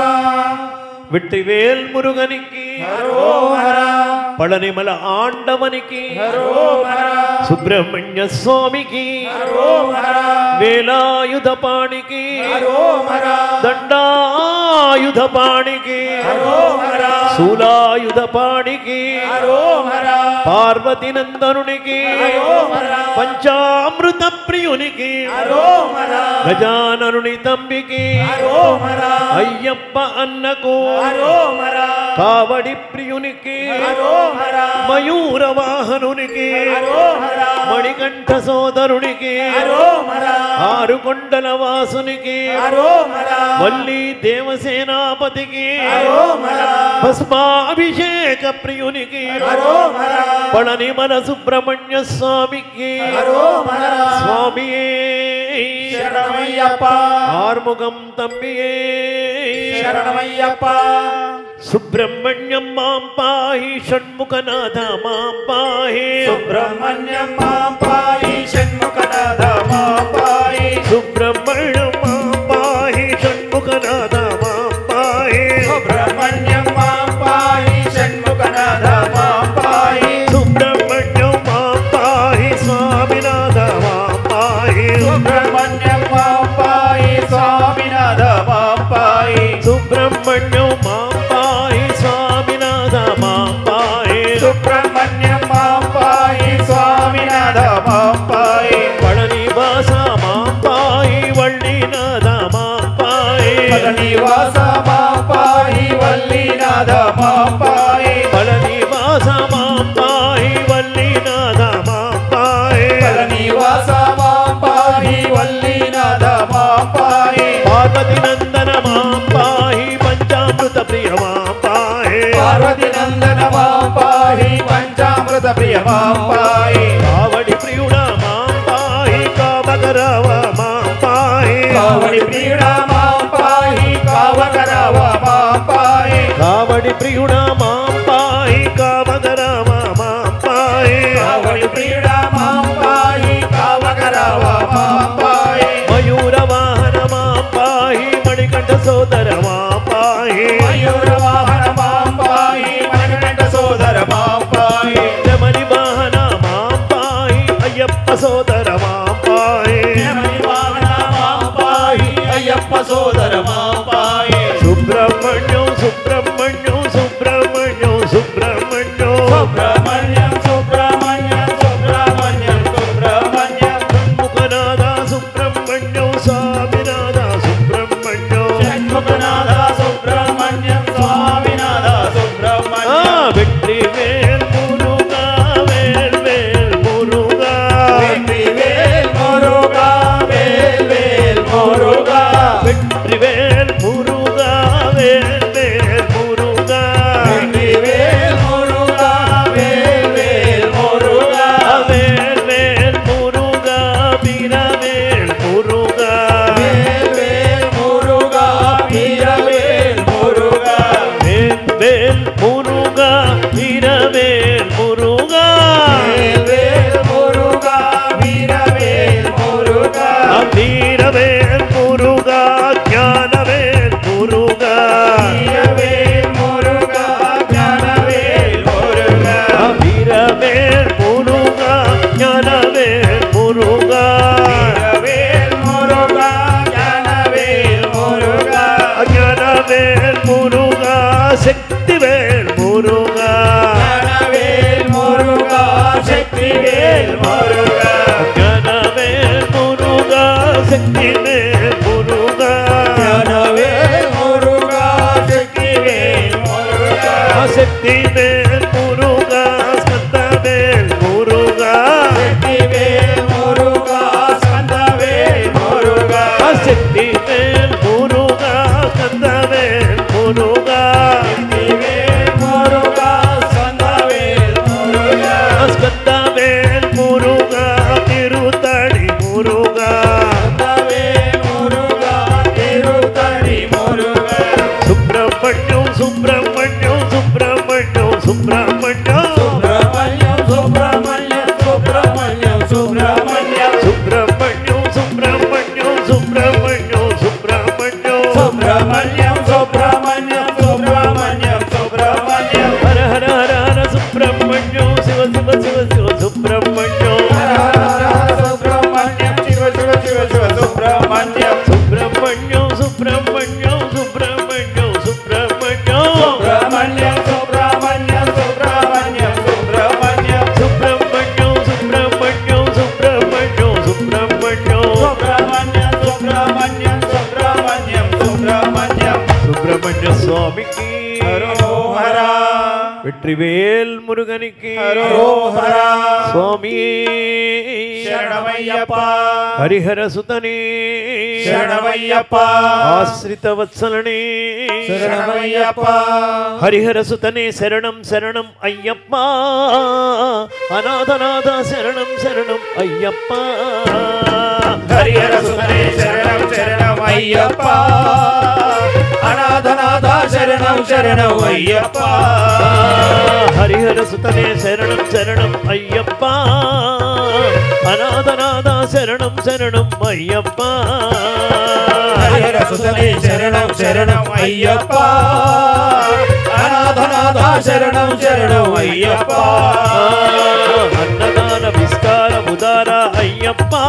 வெற்றிவேல் முருகனுக்கு హరోహర பழனிமல ஆண்டவனுக்கு హరోహర சுப்பிரமணிய சுவாமிக்கு హరోహర வேலாயுத பாணிக்கு హరోహర దండాయుధ పాణికి హరోహర శూలాయుధ పాణికి హరోహర పార్వతి నందనునికి హరోహర పంచామృత ప్రియునికి హరోహర గజాననుని తంబికి హరోహర అయ్యప్ప అన్నకు హరోహర కావడి ప్రియునికి హరోహర మయూర వాహనునికి హరోహర మణికంఠ సోదరునికి హరోహర ఆరుకొండల వాసునికి హరోహర వల్లి దేవసేనాపతికి హరోహర భస్మాభిషేక ప్రియునికి హరోహర పళనిమల సుబ్రహ్మణ్య స్వామికి హరోహర స్వామియే శరణమయ్యప్ప ఆర్ముగం తమ్మియే శరణమయ్యప్ప సుబ్రహ్మణ్యం మాం పాహి షణ్ముఖనాథ మాం పాహి సుబ్రహ్మణ్యం మాం పాయి షణ్ముఖనాథ మాం పాయి సుబ్రహ్మణ్యం మాం పాహి షణ్ముఖనాథ మాం పాహి సుబ్రహ్మణ్యం మాం పాయి షణ్ముఖనాథ మాం పాయి సుబ్రహ్మణ్యం మాం పాహి స్వామినాథ మాం పాహి సుబ్రహ్మణ్యం మాం పాయి స్వామినాథ మాం పాయి సుబ్రహ్మణ్యం మాం పాహి స్వామినాథ మాం పాహి సుబ్రహ్మణ్యం మాం పాయి స్వామినాథ మాం పాయి పళనివాస మాం పాహి వల్లీనాథ మాం పాహి పళనివాస మాం పాయి వల్లీనాథ మాం పాయి పళనివాస మాం పాహి పార్వతి నందన మాం పాహి పంచామృత ప్రియ మాం పాహి పార్వతి నందన మాం పాహి పంచామృత ప్రియ మాం పాహి కావడి ప్రియుడా మాం పాహి కామకరావ మాం పాహి కావడి ప్రియుడా మాం పాహి కావకరావ మాం పాహి కావడి ప్రియుడా మాం పాహి కామకరావ మాం పాహి కావడి ప్రియుడా మాం పాహి కావకరావ మాం పాహి మయూర వాహన మాం పాహి మణికంఠ సోదర మాం పాహి మయూర వాహన మాం పాహి మణికంఠ సోదర మాం పాహి జమని వాహన మాం పాహి అయ్యప్ప సోదర మాం పాహి జమని వాహన మాం పాహి అయ్యప్ప సోదర మాం పాహి సుబ్రహ్మణ్యం సుబ్రహ్మణ్యం సుబ్రహ్మణ్యం సుబ్రహ్మణ్యం సుబ్రహ్మణ్యం సుబ్రహ్మణ్యం సుబ్రహ్మణ్యం సుబ్రహ్మణ్యం ముఖనాథ సుబ్రహ్మణ్యం స్వామినాథ సుబ్రహ్మణ్యం షణ్ముఖనాథ సుబ్రహ్మణ్యం స్వామినాథ సుబ్రహ్మణ్యం வெற்றி வேல் முருகா வேல் வேல் முருகா வெற்றி வேல் முருகா வேல் வேல் முருகா வெற்றி வேல் முருகா வேல் வேல் முருகா வெற்றி வேல் முருகா வேல் வேல் முருகா வேல் வேல் முருகா வீரவேல் முருகா வேல் வேல் முருகா வீரவேல் முருகா வேல் வேல் முருகா வீரவேல் முருகா வேல் வேல் முருகா வீரவேல் முருகா வீரவேல் முருகா ஞானவேல் முருகா வீரவேல் முருகா ஞானவேல் முருகா வீரவேல் முருகா ஞானவேல் முருகா வீரவேல் முருகா ஞானவேல் முருகா ஞானவேல் முருகா சக்திவேல் முருகா ஞானவேல் முருகா சக்திவேல் முருகா ஞானவேல் முருகா சக்திவேல் முருகா ஞானவேல் முருகா சக்திவேல் முருகா சக்திவேல் முருகா ஸ்கந்தவேல் முருகா சக்திவேல் முருகா ஸ்கந்தவேல் முருகா சக்திவேல் முருகா ஸ்கந்தவேல் முருகா சக்திவேல் முருகா ஸ்கந்தவேல் முருகா ஸ்கந்தவேல் முருகா திருத்தணி முருகா ஸ்கந்தவேல் முருகா திருத்தணி முருகா சுப்பிரமணியம் சுப்பிரமணியம் சுப்பிரமணியம் சுப்பிரமணியம் சுப்பிரமணியம் சுப்பிரமணியம் சுப்பிரமணியம் சுப்பிரமணியம் சுப்பிரமணியம் சுப்பிரமணியம் சுப்பிரமணியம் சுப்பிரமணியம் சுப்பிரமணியம் சுப்பிரமணியம் சுப்பிரமணியம் சுப்பிரமணியம் ஹர ஹர ஹர ஹர சுப்பிரமணியம் சிவ சிவ சிவ சிவ சுப்பிரமணியம் சுப்பிரமணியம் சிவ சிவ சிவ சிவ சுப்பிரமணியம் சுப்பிரமணியம் சுப்பிரமணியம் சுப்பிரமணியம் சுப்பிரமணியம் சுப்பிரமணியம் சுப்பிரமணியம் சுப்பிரமணியம் சுப்பிரமணியம் சுப்பிரமணியம் சுப்பிரமணியம் சுப்பிரமணியம் சுப்பிரமணியம் சுப்பிரமணியம் சுப்பிரமணியம் சுப்பிரமணியம் சுப்பிரமணியம் சுப்பிரமணிய சுவாமிக்கு ஹரோஹரா வெற்றிவேல் முருகனுக்கு ஹரோஹரா சுவாமியே சரணமையப்பா ஹரிஹர சுதனே சரணமையப்பா ஆஸ்ரித வத்சலனே சரணமையப்பா ஹரிஹர சுதனே சரணம் சரணம் ஐயப்பா அநாதநாத சரணம் சரணம் ஐயப்பா ஹரிஹர சுதனே சரணம் சரணம் ஐயப்பா அநாதநாதா சரணம் சரணம் ஐயப்பா ஹரிஹர சுதனே சரணம் சரணம் ஐயப்பா அநாதநாதா சரணம் சரணம் ஐயப்பா ஹரிஹர சுதனே சரணம் சரணம் ஐயப்பா அநாதநாதா சரணம் சரணம் ஐயப்பா அன்னதான விஸ்கார உதார ஐயப்பா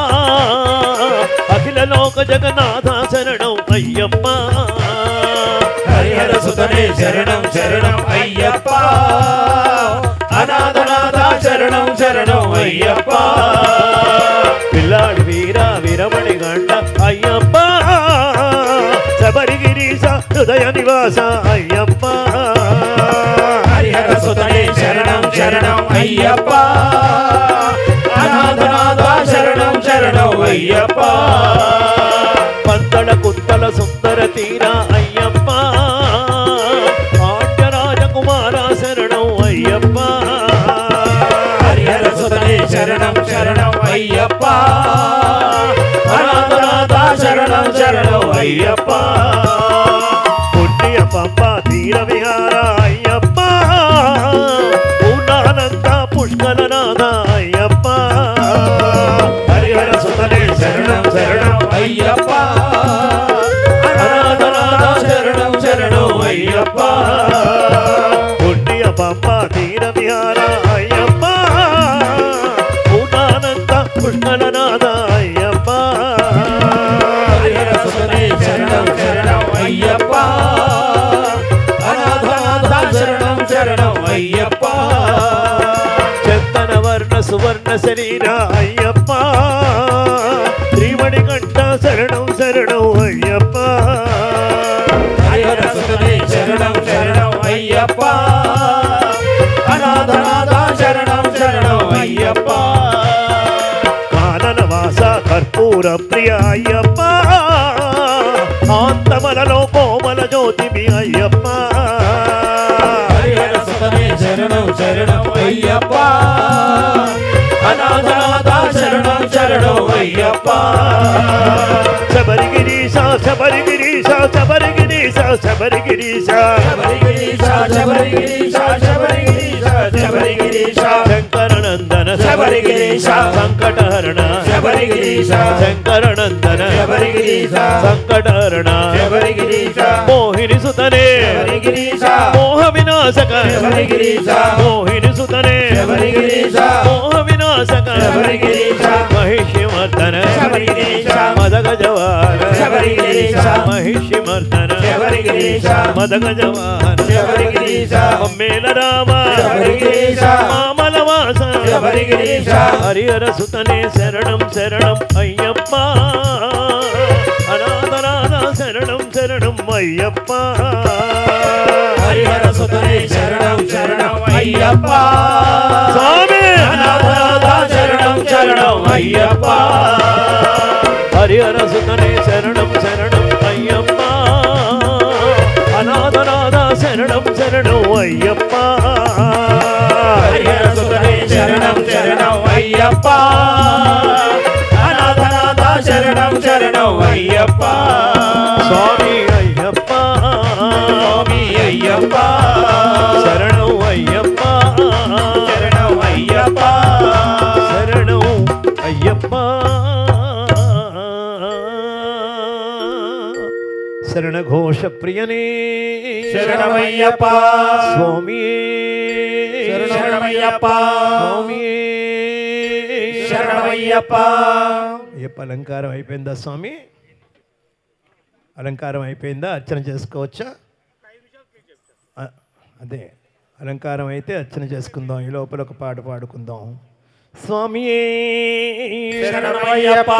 அகில லோக ஜகநாத சரணம் ஐயப்பா ஹரிஹர சுதனே சரணம் சரணம் ஐயப்பா அநாதநாதா சரணம் சரணம் ஐயப்பா பிள்ளாடி வீரா வீரமணி கண்ட ஐயப்பா சபரிகிரீச ஹிருதய நிவாச ஐயப்பா ஹரிஹர சுதனே சரணம் சரணம் ஐயப்பா அநாதநாதா சரணம் சரணம் ஐயப்பா பந்தள குந்தல சுந்தர తీరా అయ్యప్ప రాజకుమార శరణం అయ్యప్ప హరిహర సుతనే శరణం శరణం అయ్యప్ప అనాథనాథ శరణం శరణం అయ్యప్ప పుణ్య పంప తీర విహార అయ్యప్ప పూర్ణానంద పుష్కలనాథ అయ్యప్ప హరిహర సుతనే శరణం శరణం అయ్యప్ప అనాథనాథ శరణం శరణం అయ్యప్ప పుణ్య పంప తీర విహార అయ్యప్ప పూర్ణానంద పుష్కలనాథ అయ్యప్ప హరిహర సుతనే శరణం శరణం అయ్యప్ప అనాథనాథ శరణం శరణం అయ్యప్ప చందన వర్ణ సువర్ణ శరీర అయ్యప్ప శ్రీమణి కంఠ శరణం శరణం అయ్యప్ప హరిహర సుతనే శరణం శరణం అయ్యప్ప అనాథనాథ శరణం శరణం అయ్యప్ప కానన వాస కర్పూర ప్రియ అయ్యప్ప కాంతమలలో కోమల జ్యోతివి అయ్యప్ప హరిహర సుతనే శరణం శరణం అయ్యప్ప అనాథనాథ శరణం శరణం అయ్యప్ప శబరిగిరీశ శబరిగిరీశ శబరిగిరీశ శబరిగిరీశ శబరిగిరీశ శబరిగిరీశ శబరిగిరీశ శబరిగిరీశ శంకరనందన శబరిగిరీశ సంకటహరణ శబరిగిరీశ శంకరనందన శబరిగిరీశ సంకటహరణ శబరిగిరీశ మోహిని సుతనే శబరిగిరీశ మోహ వినాశక శబరిగిరీశ మోహిని సుతనే శబరిగిరీశ మోహ వినాశక శబరిగిరీశ మహిషిమర్దన శబరిగిరీశ మదగజవాన శబరిగిరీశ మహిషిమర్దన శబరిగిరీశ మదగజవాన శబరిగిరీశ మమ్మేల రామ శబరిగిరీశ మామలవాస శబరిగిరీశ హరిహర సుతనే శరణం శరణం అయ్యప్ప అనాథనాథ శరణం శరణం అయ్యప్ప హరిహర సుతనే శరణం శరణం అయ్యప్ప స్వామి అనాథనాథ శరణం శరణం అయ్యప్ప హరిహర సుతనే శరణం శరణం అయ్యప్ప అనాథనాథ శరణం శరణం అయ్యప్ప హరిహర సుతనే శరణం శరణం అయ్యప్ప అనాథనాథ శరణం శరణం అయ్యప్ప స్వామి అయ్యప్ప స్వామి అయ్యప్ప శరణం అయ్యప్ప శరణం అయ్యప్ప శరణం అయ్యప్ప శరణఘోష ప్రియనే శరణమయ్యప్ప స్వామి శరణమయ్యప్ప స్వామి శరణమయ్యప్ప అయ్యప్ప అలంకారం అయిపోయిందా స్వామి? అలంకారం అయిపోయిందా? అర్చన చేసుకోవచ్చా? అదే అలంకారం అయితే అర్చన చేసుకుందాం. ఈ లోపల ఒక పాట పాడుకుందాం. స్వామి శరణమయ్యప్ప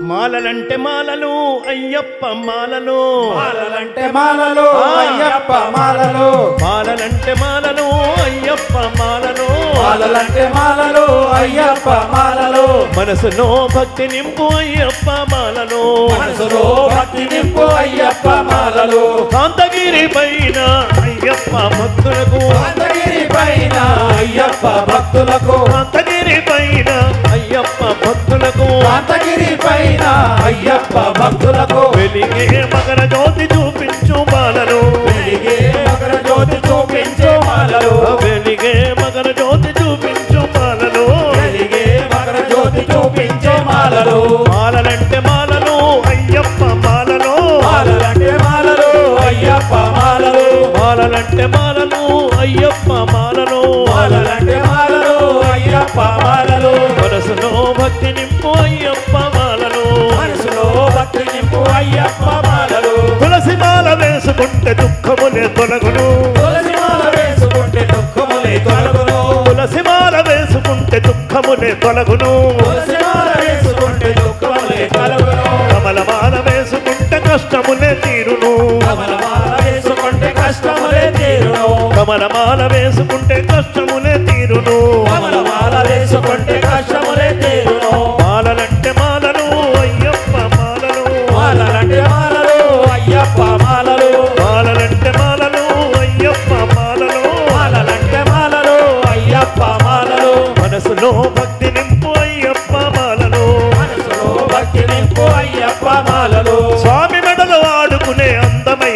మాలలంటే మాలలు అయ్యప్ప మాలలు మాలలంటే మాలలు అయ్యప్ప మాలలు మాలలంటే మాలలు అయ్యప్ప మాలలు మాలలంటే మాలలు అయ్యప్ప మాలలు మనసులో భక్తి నింపు అయ్యప్ప మాలలు మనసులో భక్తి నింపు అయ్యప్ప మాలలు కాంతగిరి పైన అయ్యప్ప భక్తులకు కాంతగిరి పైన అయ్యప్ప భక్తులకు కాంతగిరి పైన అయ్యప్ప భక్తులకు కాంతగిరి పైన అయ్యప్ప భక్తులకు వెలిగే మకర జ్యోతి చూపించు మాలలు వెలిగే మకర జ్యోతి చూపించు మాలలు వెలిగే మకర జ్యోతి చూపించు మాలలు వెలిగే మకర జ్యోతి చూపించే మాలలు మాలలంటే మాలలు అయ్యప్ప మాలలు మాలలంటే మాలలు అయ్యప్ప మాలలు మాలలంటే మాలలు అయ్యప్ప మాలలు మాలలంటే మాలలు అయ్యప్ప మాలలు మనసులో భక్తి నింపు అయ్యప్ప మాలలు మనసులో భక్తి నింపు అయ్యప్ప మాలలు తులసి మాల వేసుకుంటే దుఃఖములే తొలగును తులసి మాల వేసుకుంటే దుఃఖములే తొలగును తులసి మాల వేసుకుంటే దుఃఖములే తొలగును తులసి మాల వేసుకుంటే దుఃఖములే తొలగును కమల మాల వేసుకుంటే కష్టములే తీరును కమల మాల వేసుకుంటే కష్టములే తీరును కమల మాల వేసుకుంటే కష్టములే తీరును కమల మాల వేసుకుంటే కష్టములే తీరును మాలలంటే మాలలు అయ్యప్ప మాలలు మాలలంటే మాలలు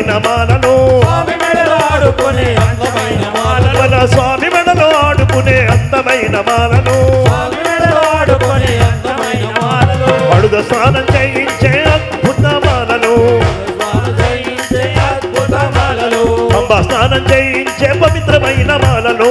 అందమైన మాలను స్వామి మెడలో ఆడుకునే అందమైన మాలలు మన స్వామి మెడలో ఆడుకునే అందమైన మాలను స్వామి మెడలో ఆడుకునే అందమైన మాలలు అడుగ స్నానం చేయించే అద్భుత మాలను స్వామి జయించే అద్భుత మాలలు పంబా స్నానం చేయించే పవిత్రమైన మాలను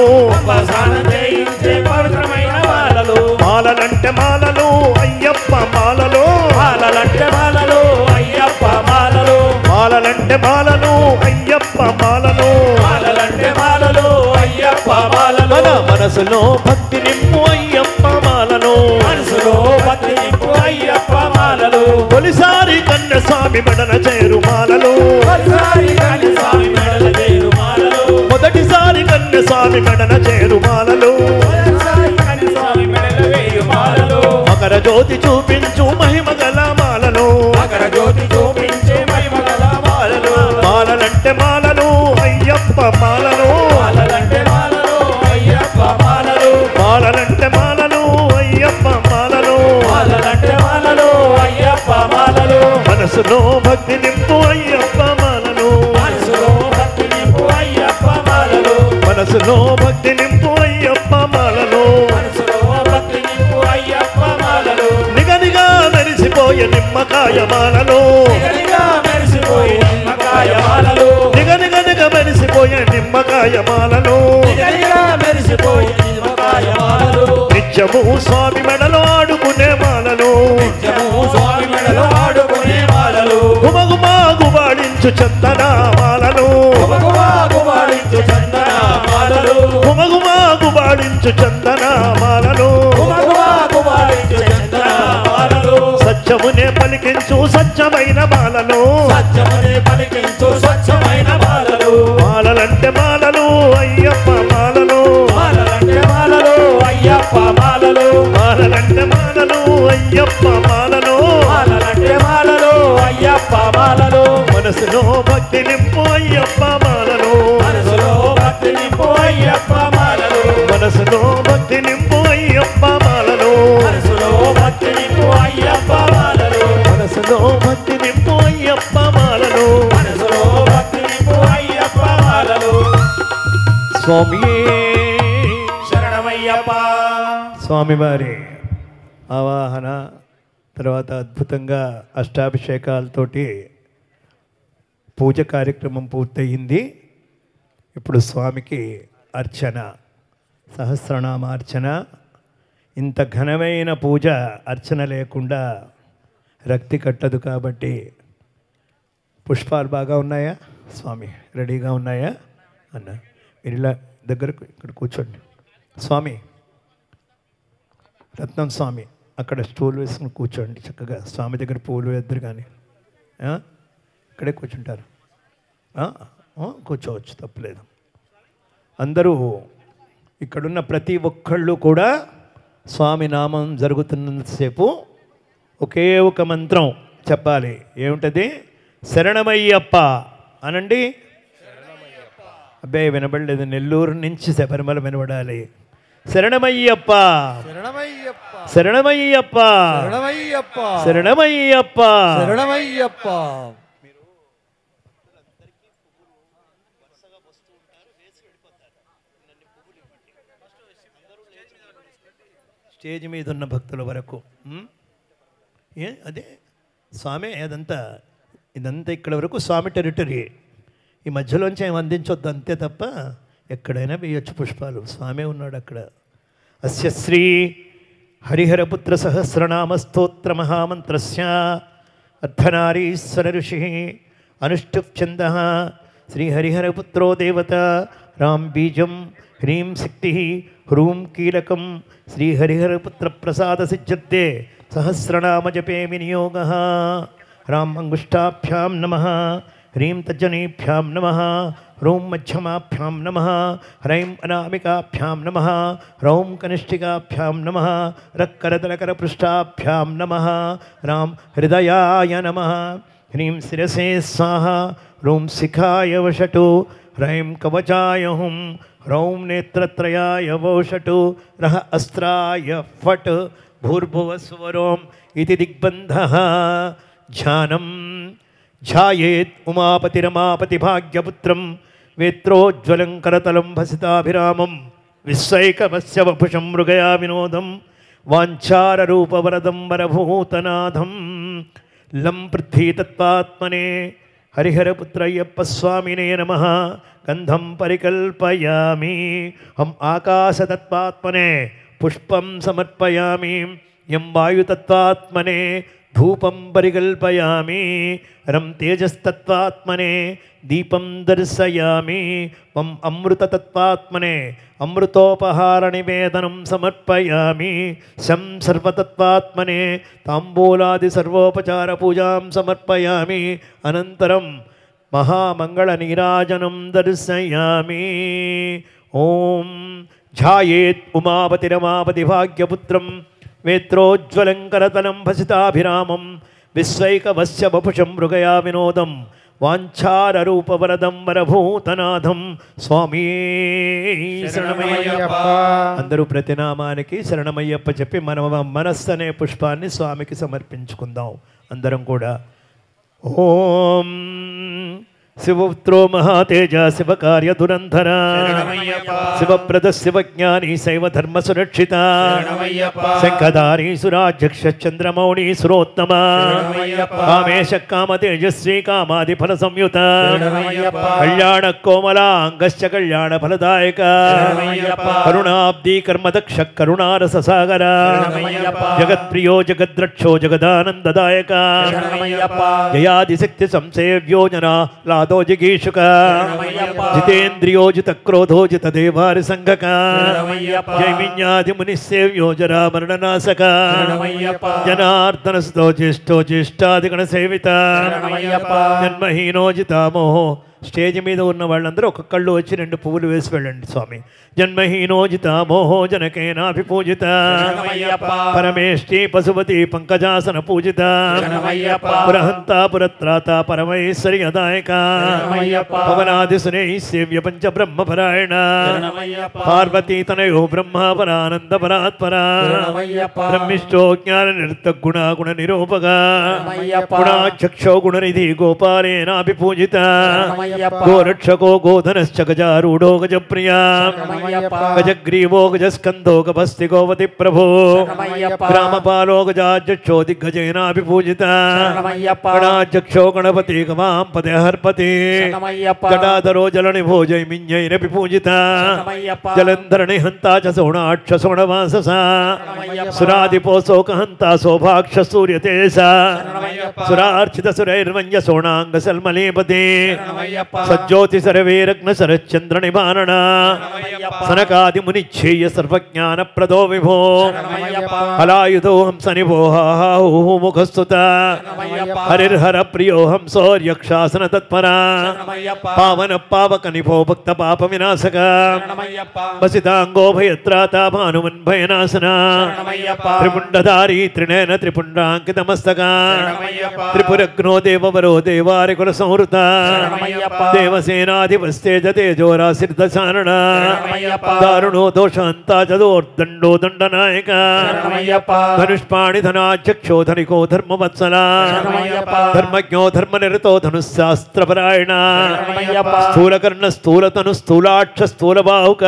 స్నానం చేయించే పవిత్రమైన మాలలు మాలలంటే మాలలు అయ్యప్ప మాలలు మాలలంటే మాలలు అయ్యప్ప మాలలు మాలలంటే మాలలు అయ్యప్ప మాలలు మాలలంటే మాలలు అయ్యప్ప మాలలు మన మనసులో భక్తి నింపు అయ్యప్ప మాలను మనసులో భక్తి నింపు అయ్యప్ప మాలలు తొలిసారి కన్య స్వామి మెడన చేరు మాలలు ఒకసారి కాని స్వామి మెడల చేరు మాలలు మొదటిసారి కన్య స్వామి మెడన చేరు మాలలు ఒకసారి కాని స్వామి మెడల వేయు మాలలు మకర జ్యోతి చూపించు మహిమ గల మాలలు అక్కడ జ్యోతి చూపించే మహిమగల మాలలు మాలలంటే మాలలు అయ్యప్ప మాలలు మాలలంటే మాలలు అయ్యప్ప మాలలు మాలలంటే మాలలు అయ్యప్ప మాలలు మాలలంటే మాలలు అయ్యప్ప మాలలు మనసులో భక్తి నింపు అయ్యప్ప మాలలు మనసులో భక్తి నింపు అయ్యప్ప మాలలు మనసులో భక్తి నింపు అయ్యప్ప మాలలు మనసులో భక్తి నింపు అయ్యప్ప మాలలు నిగనిగా మెరిసిపోయే నిమ్మకాయ మాలలు నిగనిగా మెరిసిపోయి నిమ్మకాయ మాలలు నిగనిగనిగ మెరిసిపోయే నిమ్మకాయ మాలలు నిగనిగా మెరిసిపోయి నిమ్మకాయ మాలలు నిత్యము స్వామి మెడలో ఆడుకునే మాలలు నిత్యము స్వామి మెడలో ఆడుకునే మాలలు గుమగుమా గుబాడించు చందన మాలలు గుమగుమా గుబాడించు చందన మాలలు గుమగుమా గుబాడించు చందన మాలలు గుమగుమా గుబాడించు చందన మాలలు సత్యమునే పలికించు సత్యమైన మాలలు సత్యమునే పలికించు స్వచ్ఛమైన మాలలు మాలలంటే మాలలు అయ్యప్ప మాలలు మాలలంటే మాలలు అయ్యప్ప మాలలు మాలలంటే మాలలు అయ్యప్ప మాలలు మాలలంటే మాలలు అయ్యప్ప మాలలు మనసులో భక్తి నింపు అయ్యప్ప మాలలు మనసులో భక్తి నింపు అయ్యప్ప మాలలు మనసులో భక్తి నింపు అయ్యప్ప మాలలు మనసులో భక్తి నింపు అయ్యప్ప మాలలు మనసులో భక్తి నింపు అయ్యప్ప మాలలు మనసులో భక్తి నింపు అయ్యప్ప మాలలు స్వామియే శరణమయ్యప్ప స్వామివారి ఆవాహన తర్వాత అద్భుతంగా అష్టాభిషేకాలతోటి పూజ కార్యక్రమం పూర్తయింది. ఇప్పుడు స్వామికి అర్చన, సహస్రనామ అర్చన. ఇంత ఘనమైన పూజ అర్చన లేకుండా రక్తి కట్టదు కాబట్టి పుష్పాలు బాగా ఉన్నాయా స్వామి, రెడీగా ఉన్నాయా అన్న మీరు ఇలా దగ్గరకు ఇక్కడ కూర్చోండి. స్వామి రత్నం స్వామి అక్కడ స్టూల్ వేసుకుని కూర్చోండి, చక్కగా స్వామి దగ్గర పూలు వేద్దరు కానీ ఇక్కడే కూర్చుంటారు. కూర్చోవచ్చు, తప్పలేదు. అందరూ ఇక్కడున్న ప్రతి ఒక్కళ్ళు కూడా స్వామి నామం జరుగుతున్నంతసేపు ఒకే ఒక మంత్రం చెప్పాలి. ఏమిటది? శరణమయ్యప్ప అనండి. అబ్బే వినబడలేదు, నెల్లూరు నుంచి శబరిమల వినబడాలి. శరణమయ్యప్ప శరణమయ్యప్ప శరణమయ్యప్ప శరణమయ్యప్ప శరణమయ్యప్ప శరణమయ్యప్ప. స్టేజ్ మీద ఉన్న భక్తుల వరకు అదే స్వామి, అదంతా ఇదంతా ఇక్కడ వరకు స్వామి టెరిటరీ. ఈ మధ్యలోంచి ఏం అందించొద్దు అంతే తప్ప ఎక్కడైనా వేయొచ్చు పుష్పాలు. స్వామి ఉన్నాడు అక్కడ. అస్య శ్రీ హరిహరపుత్ర సహస్రనామ స్తోత్ర మహామంత్రస్య అర్ధనారీశ్వర ఋషి అనుష్ఠుప్ ఛంద శ్రీ హరిహరపుత్రో దేవత రాం బీజం హ్రీం శక్తి హ్రూం కీలకం శ్రీ హరిహరపుత్ర ప్రసాద సిద్ధ్యర్థే సహస్రనామ జపే వినియోగ. రాం అంగుష్టాభ్యాం నమః, హ్రీం తజ్జనీభ్యాం నమః, హ్రౌం మధ్యమాభ్యాం నమః, హ్రైం అనామికాభ్యాం నమః, హ్రౌం కనిష్ఠికాభ్యాం నమః, రక్కరతలకరపృష్ఠాభ్యాం నమః. రాం హృదయాయ నమః, హ్రీం శిరసే స్వాహ, హ్రౌం శిఖాయ వషటు, హ్రైం కవచాయ హుం, హ్రౌం నేత్రత్రయాయ వౌషటు, రః అస్త్రాయ ఫట్, భూర్భువస్వరోం ఇది దిగ్బంధః. ధ్యానం ఝాయేత్ ఉమాపతిరమాపతి భాగ్యపుత్రం వేత్రోజ్వలం కరతలం భసితాభిరామం విశ్వైకవస్య వపుషం మృగయా వినోదం వాంఛారూపవరదం వరభూతనాథం లం పృథ్వీతత్వాత్మనే హరిహరపుత్రయ్యప్ప స్వామినే నమః గంధం పరికల్పయామి హం ఆకాశతత్వాత్మనే పుష్పం సమర్పయామి యం వాయుతత్వాత్మనే ధూపం పరికల్పయామి రం తేజస్తత్వాత్మనే దీపం దర్శయామి వం అమృతతత్వాత్మనే అమృతోపహార నివేదనం సమర్పయామి శం సర్వతత్వాత్మనే తాంబూలాది సర్వోపచార పూజాం సమర్పయామి అనంతరం మహామంగళ నీరాజనం దర్శయామి. ఓం ఝాయేత్ ఉమాపతిరమాపతి భాగ్యపుత్రం వేత్రోజ్వలం కరతలం భసితాభిరామం విశ్వైకవస్య వపుషం మృగయా వినోదం వాంఛారూపవరదం వరభూతనాథం స్వామి శరణమయ్యప్ప. అందరూ ప్రతినామానికి శరణమయ్యప్ప చెప్పి మన మనస్సు అనే పుష్పాన్ని స్వామికి సమర్పించుకుందాం. అందరం కూడా ఓం శివపుత్రో మహాతేజ శివకార్య దురంధర శివప్రద శివజ్ఞాని శైవ ధర్మ సురక్షిత శంఖధారి సురాధ్యక్ష చంద్రమౌళి సురోత్తమ కామేశ కామ తేజస్వి కామాది ఫల సంయుత కళ్యాణ కోమలాంగశ్చ కళ్యాణ ఫలదాయక కరుణాబ్ది కర్మదక్ష కరుణారస సాగర జగత్ప్రియో జగద్రక్షో జగదానందదాయక జయాదిశక్తి సంసేవ్యో జనా లాదో జిగీషుక జితేంద్రియోజిత క్రోధోజిత దేవారి సంఘక జైమిన్యాది మునిసేవ్యో జరా మరణనాశక జనార్దన స్థో జ్యేష్ఠో జ్యేష్ఠాదిగణ సేవిత జన్మహీనోజితామోహో. స్టేజ్ మీద ఉన్న వాళ్ళందరూ ఒక్కొక్కళ్ళు వచ్చి 2 పువ్వులు వేసి వెళ్ళండి. స్వామి జన్మహీనోజిత మోహో జనకేనాభిపూజిత పరమేష్టి పశుపతి పంకజాసన పూజిత పురహంత పురత్రాత పరమేశ్వరి అదాయక పవనాదిసునే సేవ్య పంచ బ్రహ్మపరాయణ పార్వతీ తనయో బ్రహ్మపరానంద పరాత్పర బ్రహ్మిష్టో జ్ఞాన నిర్త గుణ నిరూపగా గుణాచక్షో గుణనిధి గోపాలేనాభిపూజిత గోరక్షకో గోధనశ్చ గజారూఢో గజప్రియా గజగ్రీవో గజస్కంధో గభస్తి గోవతి ప్రభో గ్రామపాలో గజాధ్యక్షో దిగ్గజేనాభిపూజిత గణాధ్యక్షో గణపతి గమాం పదే హర్పతి జటాధరో జలనిభో జైమిన్యైరపి పూజిత జలంధరణి హంతా చ సోణాక్ష సోణవాసస సురాదిపో శోకహంతా శోభాక్ష సూర్యతేజ సురార్చిత సురైర్వంజ సోణాంగ సల్మలీపతి సజ్జోతి సర్వేరగ్న శరచంద్ర నివారణ సనకాది మునిచ్ఛేయ సర్వజ్ఞాన ప్రదో విభో హలాయుధో హంస నిభో ముఖస్తుత హరిర్హర ప్రియో హంసోర్యక్షాసన తత్పర పావన పావక నిభో భక్త పాప వినాశక వసితాంగో భయత్రాత భానుమన్ భయనాశన త్రిపుండధారీ త్రినేన త్రిపుండాంకితమస్తక త్రిపురగ్నో దేవవరో దేవారి కుల సంహృత దేవసేనాధిపస్తేజ తేజోరాశిర్దశారణ దారుణో దోషాంతా చదోర్దండో దండనాయక ధనుష్పాణి ధనాధ్యక్షో ధనికో ధర్మవత్సల ధర్మజ్ఞో ధర్మనిరతో ధనుశాస్త్రపరాయణ స్థూలకర్ణ స్థూలతను స్థూలాక్ష స్థూలబాహుక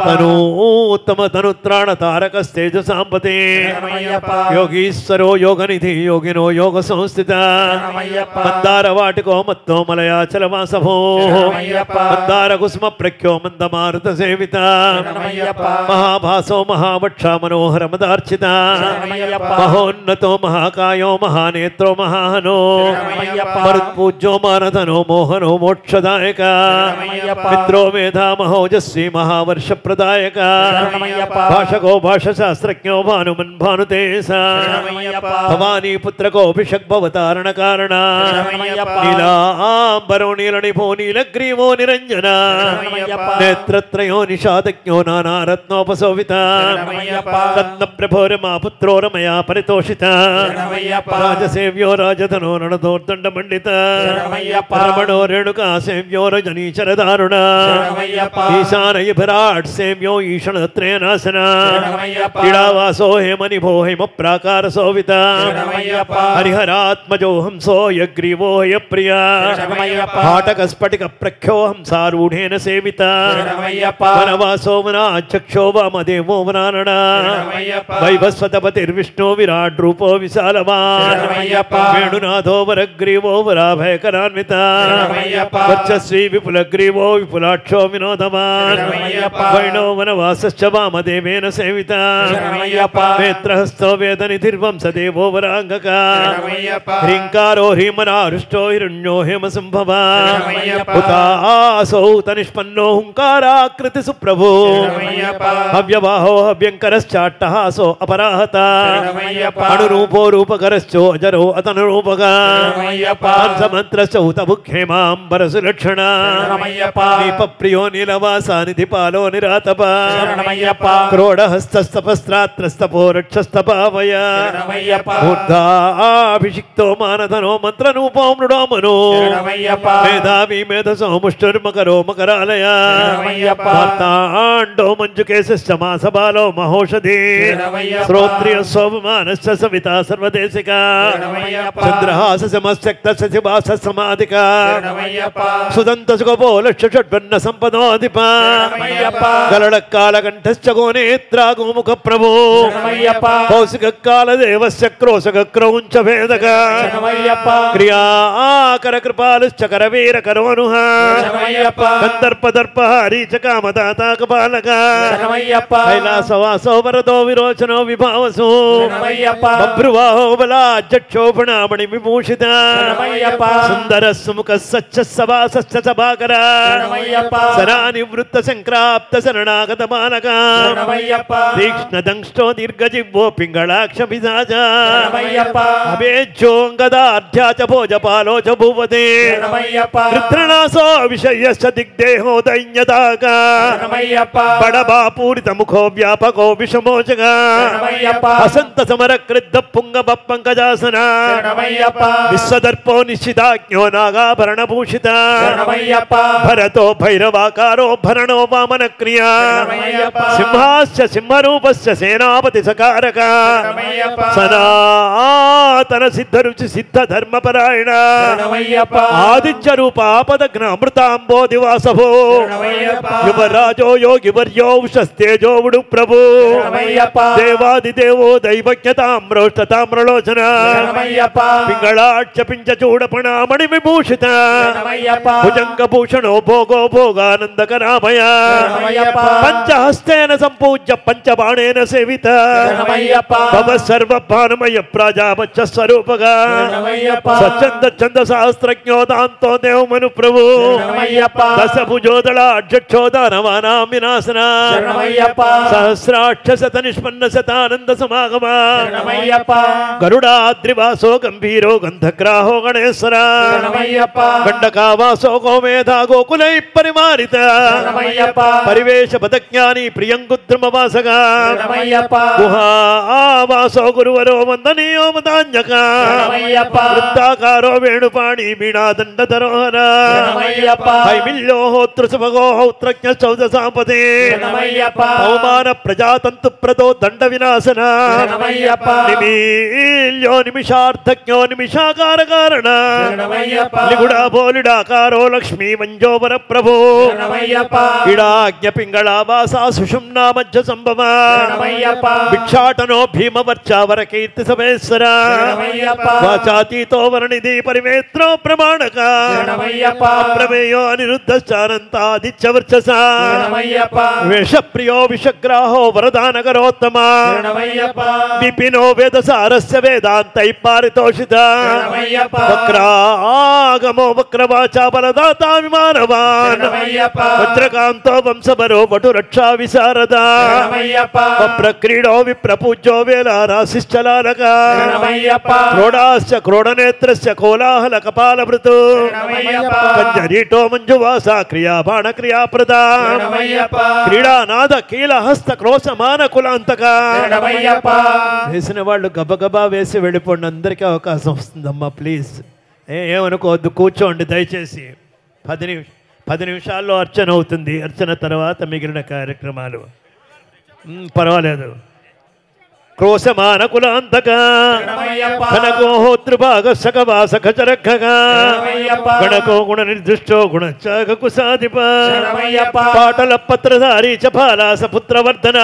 తనూత్తమ తనుత్రాణ తారకస్తేజ సాంపతే యోగీశ్వరో యోగనిధి యోగినో యోగ సంస్థిత మందార వాటికో మత్తో మలయాచల వాసభో మందార కుసుమ ప్రఖ్యో మందమారుత సేవిత మహాభాసో మహావక్ష మనోహర మదార్చిత మహోన్నతో మహాకాయో మహానేత్రో మహాహనో మరుత్పూజ్యో మానధనో మోహనో మోక్షదాయక మిత్రో మేధా మహోజస్వి మహావర్ష ప్రదాయక భాషకో భాషశాస్త్రజ్ఞో భానుమన్ భానుతేజ భవానీ పుత్రకో అభిషగ్భవతారణ కారణ నీలాంబర పీతాంబరో నీలనిభో నీలగ్రీవో నిరంజన నేత్రత్రయో నిషాదజ్ఞో నానారత్నోపశోభిత రత్నప్రభో రమా పుత్రో రమయా పరితోషిత రాజసేవ్యో రాజధనో రణదోర్దండమండిత రమణో రేణుకా సేవ్యో రజనీచరదారుణ ఈశానయ విరాట్ సేవ్యో ఈషణత్రేనాశన క్రీడావాసో హేమనిభో హేమ ప్రాకార శోభిత హరిహరాత్మజో హంసో యగ్రీవో హయప్రియ పాటక స్ఫటిక ప్రఖ్యో హంసారూఢేన సేవిత వనవాసో వనాచక్షో వామదేవో వనానన వైభస్వతపతిర్విష్ణు విరాట్ రూపో విశాలవాన్ వేణునాథో వరగ్రీవో వరాభయకరాన్విత వర్చశ్రీ విపులగ్రీవో విపులాక్షో వినోదవాన్ వైణో వనవాసశ్చ వామదేవేన సేవిత నేత్రహస్తో వేదనిధిర్వంశదేవో వరాంగక హ్రీంకారో హ్రీమనారుష్టో హిరణ్యో హేమ సంభవాన్ ఉతాసో తనిష్పన్నో హుంకారాకృతి సుప్రభో హవ్యవాహో హవ్యంకరశ్చాట్టహాసో అపరాహత అణురూపో రూపకరశ్చో అజరో అతనురూపగా హంసమంత్రశ్చ ఉతముఖ్యేమాంబరసులక్షణ దీపప్రియో నీలవాసానిధి పాలో నిరాతప క్రోడహస్తస్తపస్త్రాత్రస్తపో రక్షస్తపావయ మూర్ధాభిషిక్తో మానధనో మంత్రనూపో మృడోమనో మేధావి మేధసో ముష్టుర్మకరో మకరాలయ మార్తాండో మంజుకేశశ్చ మాసబాలో మహోషధి శ్రోత్రియ శోభమానశ్చ సవితా సర్వదేశిక చంద్రహాస సమస్యక్త శశివాస సమాధిక సుదంత సుగపో లక్ష షడ్వర్ణ సంపదోధిప గలడ కాలకంఠశ్చ గోనేత్రా గోముఖ ప్రభో కౌశిక కాల దేవస్య క్రోశక క్రౌంచ భేదక క్రియాకర కృపాలుశ్చ కరవీర కరోనుహ కందర్పదర్ప హరీచ కామదాతా కపాలక కైలాసవాసో వరదో విరోచనో విభావసో బభ్రువాహో బలాజక్షోభణామణి విభూషిత సుందర సుముఖ సచ్చ సవాసశ్చ సభాకర సరానివృత్త సంక్రాప్త శరణాగత బాలక తీక్ష్ణ దంష్టో దీర్ఘజివ్వో పింగళాక్ష పిశాచ అభేజ్యోంగదార్ధ్యా చ భోజపాలో చ భూవతే కృత్రణాసో విషయశ్చ దిగ్దేహో దైన్యతాక బడబాపూరిత ముఖో వ్యాపకో విషమోచక అసంత సమర క్రుద్ధ పుంగవ పంకజాసన విశ్వదర్పో నిశ్చితాజ్ఞో నాగాభరణ భూషిత భరతో భైరవాకారో భరణో వామన క్రియా సింహాస్య సింహరూపస్య సేనాపతి సకారక సనాతన సిద్ధ రుచి సిద్ధ ధర్మపరాయణ ఆదిత్య రూప ఆపదగ్న అమృతాంబోధి వాసభో యువరాజో యోగివర్యో ఉషస్తేజోవుడు ప్రభు దేవాదిదేవో దైవజ్ఞతామ్రోష్టతామ్రలోచన పింగళాక్ష పించ చూడపణామణి విభూషిత భుజంగభూషణో భోగో భోగానందకరామయ పంచహస్తేన సంపూజ్య పంచబాణేన సేవిత భవ సర్వభానుమయ ప్రజాపత్య స్వరూపగా స్వచ్ఛంద ఛంద సహస్రజ్ఞో దాంతో దేవమను ప్రభు దశభుజోదళ అధ్యక్షోదానవానాం వినాశన సహస్రాక్ష శత నిష్పన్న శతానంద సమాగమ గరుడాద్రివాసో గంభీరో గంధగ్రాహో గణేశ్వర గండకావాసో గోమేధా గోకులై పరిమారిత పరివేశ పదజ్ఞాని ప్రియంగుద్రమవాసగా గుహావాసో గురువరో వందనీయో మదాన్యక వృత్తాకారో వేణుపాణి వీణాదండధరోహర హైమిల్యో హోతృ సుభగో హౌత్రజ్ఞ చౌద సాంపదే అవమాన ప్రజాతంతు ప్రదో దండ వినాశన నిమీల్యో నిమిషార్థజ్ఞో నిమిషాకార కారణ నిగుడా బోలిడాకారో లక్ష్మీ మంజోవర ప్రభో ఇడాజ్ఞ పింగళావాసా సుషుమ్నా మధ్య సంభవ భిక్షాటనో భీమవర్చావర కీర్తి సమేశ్వర వాచాతీతో వరణిధి పరివేత్రో ప్రమాణక ప్రమేయో అనిరుద్ధశ్చానంతాదిత్య వర్చస వేషప్రియో విషగ్రాహో వరదానకరోత్తమ విపినో వేదసారస్య వేదాంతై పారితోషిత వక్రాగమో వక్రవాచా బలదాతా విమానవాన్ వజ్రకాంతో వంశబరో వటు రక్షా విశారద ప్రక్రీడో విప్రపూజ్యో వేలారాశిశ్చలాలక క్రోడాశ్చ క్రోడనేత్రస్య కోలాహల కపాలభృతు కంజరీటో మంజువాస క్రియా బాణ క్రియా ప్రదా క్రీడానాద కీల హస్త క్రోశమాన కులాంతక వేసిన వాళ్ళు గబగబా వేసి వెళ్ళిపోండి, అందరికీ అవకాశం వస్తుందమ్మా. ప్లీజ్ ఏమనుకోవద్దు, కూర్చోండి దయచేసి. 10 నిమిషాల్లో అర్చన అవుతుంది. అర్చన తర్వాత మిగిలిన కార్యక్రమాలు పర్వాలేదు. క్రోశమాన కులాంతక కనకోహోతృభాగ సకవాస ఖచరఖగా గణకో గుణ నిర్దిష్టో గుణచాగ కుసాధిప పాటల పత్రధారి చపాలాస పుత్రవర్ధన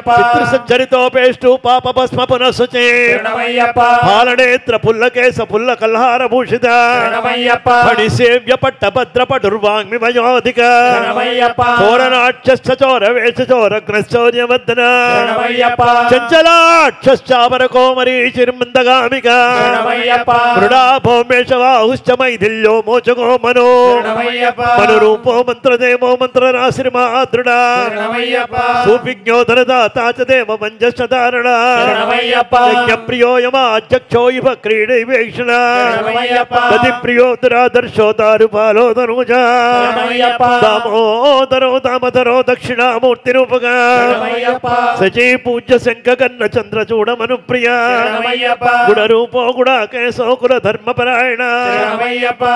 పితృసచ్చరితోపేష్టు పాప భస్మ పునఃసుచే పాలనేత్ర పుల్లకేశ పుల్ల కల్హార భూషిత ఫణిసేవ్య పట్టభద్ర పటుర్వాంగ్మి వయోధిక చోరనాట్యశ్చ చోర వేష చోరగ్నశ్చౌర్యవర్ధన చంచలాక్షశ్చాపర కోమరీ చిర్మందగామిక మృడా భౌమేశవాహుశ్చ మైథిల్యో మోచకో మనో మనురూపో మంత్రదేవో మంత్రరాశిర్మాదృఢ సువిజ్ఞో ధనదాతా చ దేవ మంజశ్చధారణ యజ్ఞప్రియో యమాధ్యక్షో ఇవ క్రీడైవేక్షణ గతిప్రియో దురాదర్శో దారుపాలో ధనుజ దామోదరో దామధరో దక్షిణామూర్తిరూపగా సచీ పూజ్య శంఖకన్న చంద్రచూడమను ప్రియ గుణరూపో గుడాకేశో కుల ధర్మపరాయణ